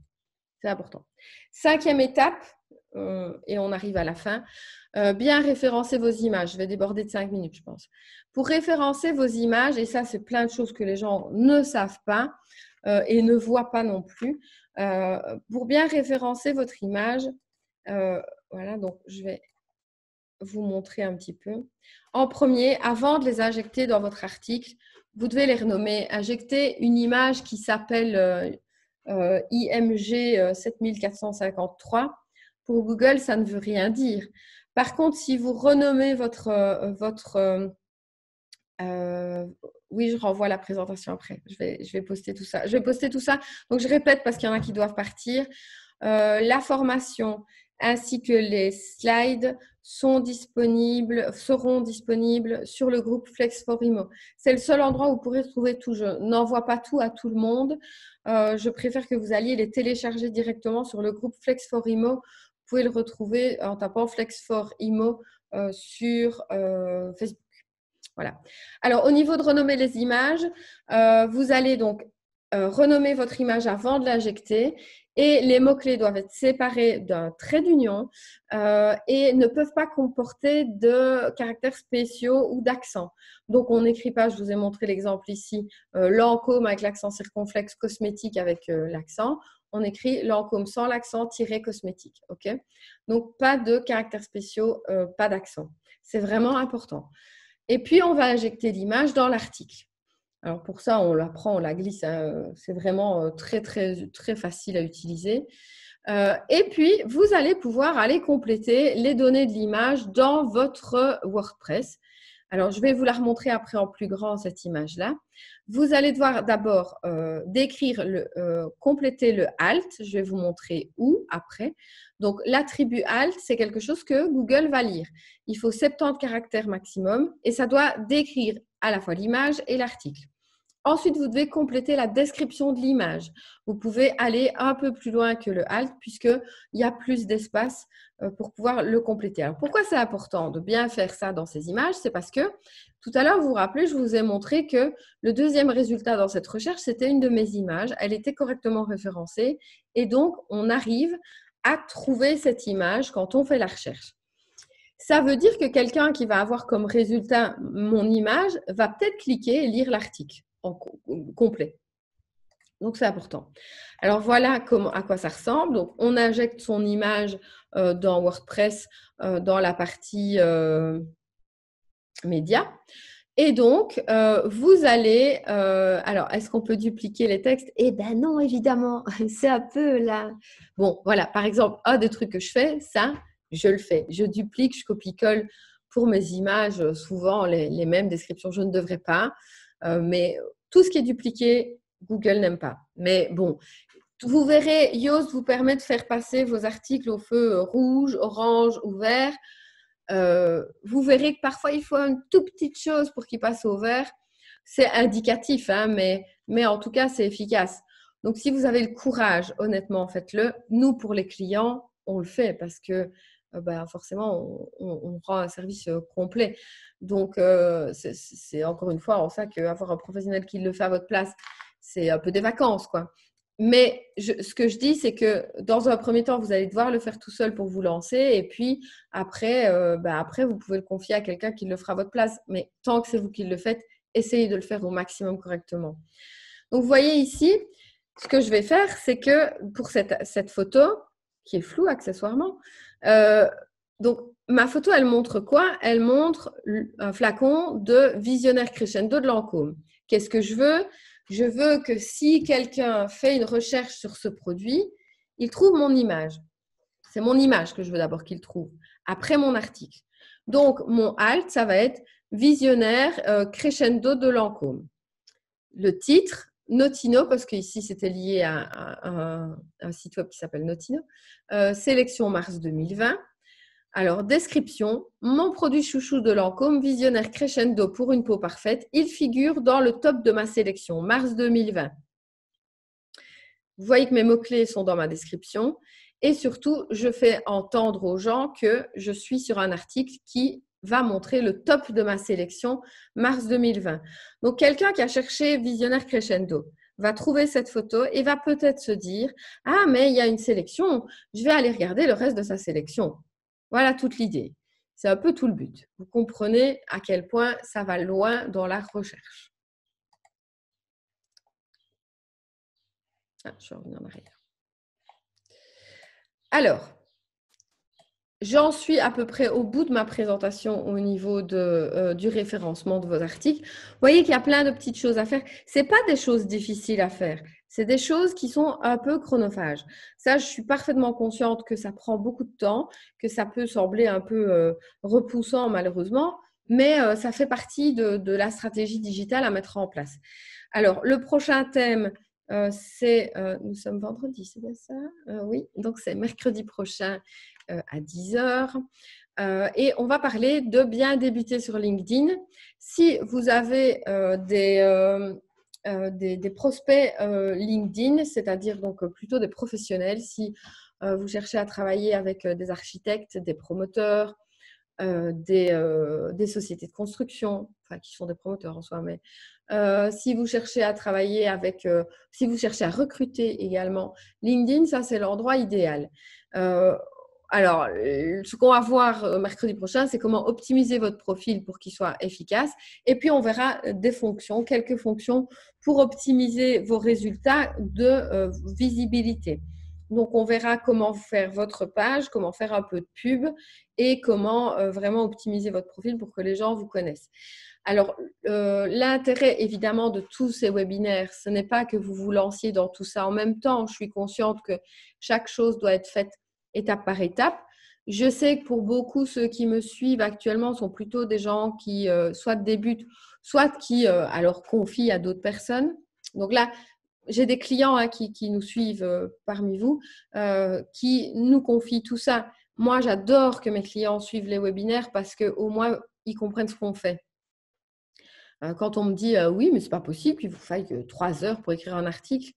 C'est important. 5e étape, et on arrive à la fin, bien référencer vos images. Je vais déborder de 5 minutes, je pense. Pour référencer vos images, et ça, c'est plein de choses que les gens ne savent pas et ne voient pas non plus. Pour bien référencer votre image, voilà, donc je vais vous montrer un petit peu. En premier, avant de les injecter dans votre article, vous devez les renommer. Injecter une image qui s'appelle IMG 7453. Pour Google, ça ne veut rien dire. Par contre, si vous renommez oui, je renvoie la présentation après. Je vais poster tout ça. Je vais poster tout ça. Donc, je répète parce qu'il y en a qui doivent partir. La formation ainsi que les slides seront disponibles sur le groupe Flex for Imo. C'est le seul endroit où vous pourrez trouver tout. Je n'envoie pas tout à tout le monde. Je préfère que vous alliez les télécharger directement sur le groupe Flex for Imo. Vous pouvez le retrouver en tapant Flex for Imo sur Facebook. Voilà. Alors, au niveau de renommer les images, vous allez donc renommer votre image avant de l'injecter et les mots-clés doivent être séparés d'un trait d'union et ne peuvent pas comporter de caractères spéciaux ou d'accents. Donc, on n'écrit pas, je vous ai montré l'exemple ici, Lancôme avec l'accent circonflexe, cosmétique avec l'accent. On écrit Lancôme sans l'accent, cosmétique. Okay, donc, pas de caractères spéciaux, pas d'accent. C'est vraiment important. Et puis, on va injecter l'image dans l'article. Alors, pour ça, on la prend, on la glisse. Hein. C'est vraiment très, très, très facile à utiliser. Et puis, vous allez pouvoir aller compléter les données de l'image dans votre WordPress. Alors, je vais vous la remontrer après en plus grand, cette image-là. Vous allez devoir d'abord compléter le alt. Je vais vous montrer où après. Donc, l'attribut alt, c'est quelque chose que Google va lire. Il faut 70 caractères maximum et ça doit décrire à la fois l'image et l'article. Ensuite, vous devez compléter la description de l'image. Vous pouvez aller un peu plus loin que le alt puisqu'il y a plus d'espace pour pouvoir le compléter. Alors, pourquoi c'est important de bien faire ça dans ces images? C'est parce que tout à l'heure, vous vous rappelez, je vous ai montré que le deuxième résultat dans cette recherche, c'était une de mes images. Elle était correctement référencée et donc, on arrive à trouver cette image quand on fait la recherche. Ça veut dire que quelqu'un qui va avoir comme résultat mon image va peut-être cliquer et lire l'article complet. Donc, c'est important. Alors, voilà à quoi ça ressemble. Donc, on injecte son image dans WordPress, dans la partie média. Et donc, vous allez… alors, est-ce qu'on peut dupliquer les textes? Eh bien non, évidemment. C'est un peu là… Bon, voilà. Par exemple, un des trucs que je fais, ça, je le fais. Je duplique, je copie-colle pour mes images, souvent les mêmes descriptions. Je ne devrais pas. Mais tout ce qui est dupliqué, Google n'aime pas. Mais bon, vous verrez, Yoast vous permet de faire passer vos articles au feu rouge, orange ou vert. Vous verrez que parfois, il faut une toute petite chose pour qu'il passe au vert. C'est indicatif, hein, mais en tout cas, c'est efficace. Donc, si vous avez le courage, honnêtement, faites-le. Nous, pour les clients, on le fait parce que forcément, on rend un service complet. Donc, c'est encore une fois en ça qu'avoir un professionnel qui le fait à votre place, c'est un peu des vacances, quoi. Mais ce que je dis, c'est que dans un premier temps, vous allez devoir le faire tout seul pour vous lancer. Et puis, après, vous pouvez le confier à quelqu'un qui le fera à votre place. Mais tant que c'est vous qui le faites, essayez de le faire au maximum correctement. Donc, vous voyez ici, ce que je vais faire, c'est que pour cette photo, qui est floue accessoirement, donc ma photo, elle montre quoi? Elle montre un flacon de Visionnaire Crescendo de Lancôme. Qu'est-ce que je veux? Je veux que si quelqu'un fait une recherche sur ce produit, il trouve mon image. C'est mon image que je veux d'abord qu'il trouve, après mon article. Donc, mon alt, ça va être Visionnaire Crescendo de Lancôme. Le titre, Notino, parce qu'ici, c'était lié à un site web qui s'appelle Notino. Sélection mars 2020. Alors, description, mon produit chouchou de Lancôme, Visionnaire Crescendo pour une peau parfaite, il figure dans le top de ma sélection, mars 2020. Vous voyez que mes mots-clés sont dans ma description et surtout, je fais entendre aux gens que je suis sur un article qui va montrer le top de ma sélection, mars 2020. Donc, quelqu'un qui a cherché Visionnaire Crescendo va trouver cette photo et va peut-être se dire « Ah, mais il y a une sélection, je vais aller regarder le reste de sa sélection. » Voilà toute l'idée. C'est un peu tout le but. Vous comprenez à quel point ça va loin dans la recherche. Je vais revenir en arrière. Alors, j'en suis à peu près au bout de ma présentation au niveau du référencement de vos articles. Vous voyez qu'il y a plein de petites choses à faire. Ce n'est pas des choses difficiles à faire. C'est des choses qui sont un peu chronophages. Ça, je suis parfaitement consciente que ça prend beaucoup de temps, que ça peut sembler un peu repoussant malheureusement, mais ça fait partie de la stratégie digitale à mettre en place. Alors, le prochain thème, nous sommes vendredi, c'est bien ça? Oui, donc c'est mercredi prochain à 10h. Et on va parler de bien débuter sur LinkedIn. Si vous avez des prospects LinkedIn, c'est-à-dire donc plutôt des professionnels, si vous cherchez à travailler avec des architectes, des promoteurs, des sociétés de construction, enfin qui sont des promoteurs en soi, mais si vous cherchez à travailler avec, si vous cherchez à recruter également, LinkedIn, ça c'est l'endroit idéal. Alors, ce qu'on va voir mercredi prochain, c'est comment optimiser votre profil pour qu'il soit efficace. Et puis, on verra des fonctions, quelques fonctions pour optimiser vos résultats de visibilité. Donc, on verra comment faire votre page, comment faire un peu de pub et comment vraiment optimiser votre profil pour que les gens vous connaissent. Alors, l'intérêt évidemment de tous ces webinaires, ce n'est pas que vous vous lanciez dans tout ça en même temps. Je suis consciente que chaque chose doit être faite étape par étape. Je sais que pour beaucoup, ceux qui me suivent actuellement sont plutôt des gens qui soit débutent, soit qui alors confient à d'autres personnes. Donc là, j'ai des clients qui nous suivent parmi vous, qui nous confient tout ça. Moi, j'adore que mes clients suivent les webinaires parce qu'au moins, ils comprennent ce qu'on fait. Quand on me dit « oui, mais ce n'est pas possible qu'il vous faille 3 heures pour écrire un article »,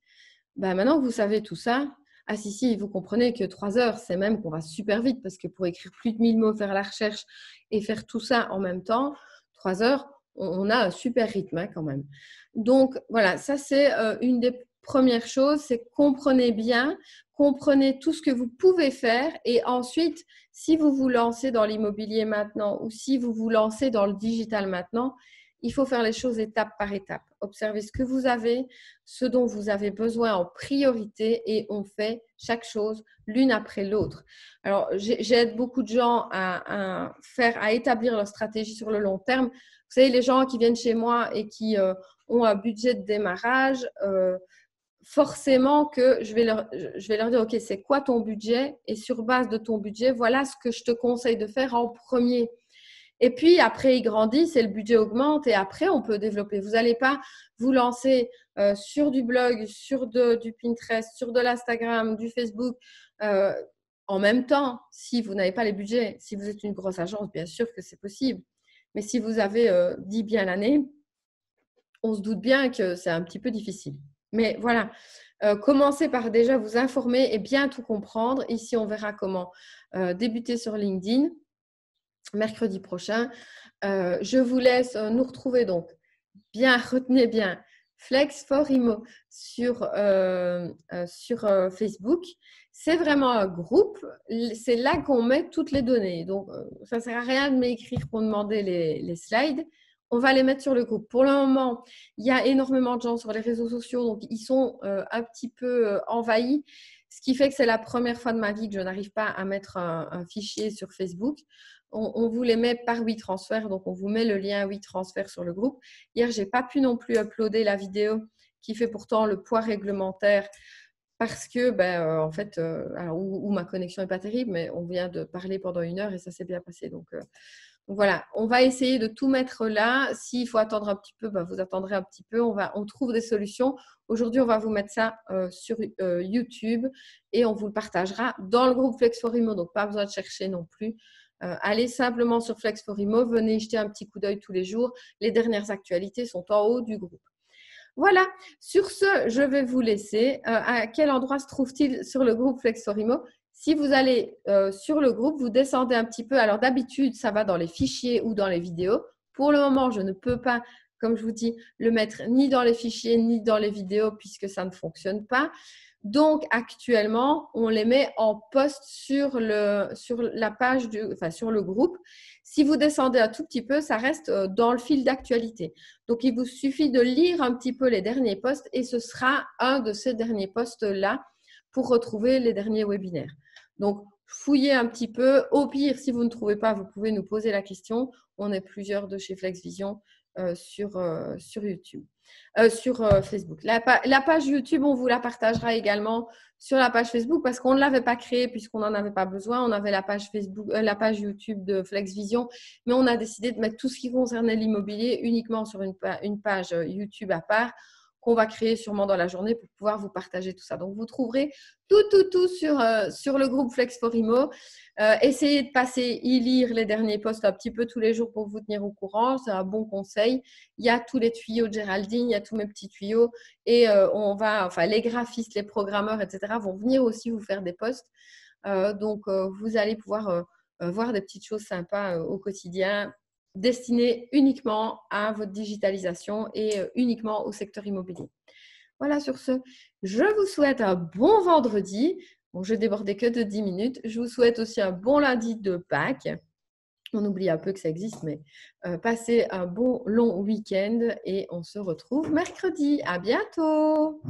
maintenant que vous savez tout ça, ah si, vous comprenez que 3 heures, c'est même qu'on va super vite parce que pour écrire plus de 1000 mots, faire la recherche et faire tout ça en même temps, 3 heures, on a un super rythme quand même. Donc, voilà, ça c'est une des premières choses, c'est comprenez bien, comprenez tout ce que vous pouvez faire et ensuite, si vous vous lancez dans l'immobilier maintenant ou si vous vous lancez dans le digital maintenant, il faut faire les choses étape par étape. Observez ce que vous avez, ce dont vous avez besoin en priorité et on fait chaque chose l'une après l'autre. Alors, j'aide beaucoup de gens à établir leur stratégie sur le long terme. Vous savez, les gens qui viennent chez moi et qui ont un budget de démarrage, forcément que je vais leur dire, OK, c'est quoi ton budget? Et sur base de ton budget, voilà ce que je te conseille de faire en premier. Et puis, après, ils grandissent et le budget augmente et après, on peut développer. Vous n'allez pas vous lancer sur du blog, sur du Pinterest, sur de l'Instagram, du Facebook en même temps si vous n'avez pas les budgets. Si vous êtes une grosse agence, bien sûr que c'est possible. Mais si vous avez 10 bien l'année, on se doute bien que c'est un petit peu difficile. Mais voilà, commencez par déjà vous informer et bien tout comprendre. Ici, on verra comment débuter sur LinkedIn mercredi prochain. Je vous laisse nous retrouver donc. Bien, retenez bien, Flex for Imo sur Facebook. C'est vraiment un groupe. C'est là qu'on met toutes les données. Donc, ça ne sert à rien de m'écrire pour demander les slides. On va les mettre sur le groupe. Pour le moment, il y a énormément de gens sur les réseaux sociaux, donc ils sont un petit peu envahis, ce qui fait que c'est la première fois de ma vie que je n'arrive pas à mettre un fichier sur Facebook. On vous les met par WeTransfer, donc on vous met le lien WeTransfer sur le groupe. Hier, je n'ai pas pu non plus uploader la vidéo qui fait pourtant le poids réglementaire parce que, en fait, où ma connexion n'est pas terrible, mais on vient de parler pendant 1 heure et ça s'est bien passé. Donc voilà, on va essayer de tout mettre là. S'il faut attendre un petit peu, vous attendrez un petit peu. On trouve des solutions. Aujourd'hui, on va vous mettre ça sur YouTube et on vous le partagera dans le groupe Flex for Imo. Donc, pas besoin de chercher non plus. Allez simplement sur Flex for Imo. Venez jeter un petit coup d'œil tous les jours. Les dernières actualités sont en haut du groupe. Voilà, sur ce, je vais vous laisser. À quel endroit se trouve-t-il sur le groupe Flex for Imo? Si vous allez sur le groupe, vous descendez un petit peu. Alors d'habitude, ça va dans les fichiers ou dans les vidéos. Pour le moment, je ne peux pas, comme je vous dis, le mettre ni dans les fichiers ni dans les vidéos puisque ça ne fonctionne pas. Donc actuellement, on les met en post sur la page, sur le groupe. Si vous descendez un tout petit peu, ça reste dans le fil d'actualité. Donc, il vous suffit de lire un petit peu les derniers posts et ce sera un de ces derniers posts-là pour retrouver les derniers webinaires. Donc, fouillez un petit peu. Au pire, si vous ne trouvez pas, vous pouvez nous poser la question. On est plusieurs de chez FlexVision sur YouTube, sur Facebook. La page YouTube, on vous la partagera également sur la page Facebook parce qu'on ne l'avait pas créée puisqu'on n'en avait pas besoin. On avait la page YouTube de FlexVision, mais on a décidé de mettre tout ce qui concernait l'immobilier uniquement sur une page YouTube à part qu'on va créer sûrement dans la journée pour pouvoir vous partager tout ça. Donc, vous trouverez tout sur le groupe Flex for Imo. Essayez de passer y lire les derniers posts un petit peu tous les jours pour vous tenir au courant. C'est un bon conseil. Il y a tous les tuyaux de Géraldine, il y a tous mes petits tuyaux et les graphistes, les programmeurs, etc. vont venir aussi vous faire des posts. Donc, vous allez pouvoir voir des petites choses sympas au quotidien destinées uniquement à votre digitalisation et uniquement au secteur immobilier. Voilà, sur ce, je vous souhaite un bon vendredi. Bon, je débordais que de 10 minutes. Je vous souhaite aussi un bon lundi de Pâques. On oublie un peu que ça existe, mais passez un bon long week-end et on se retrouve mercredi. À bientôt!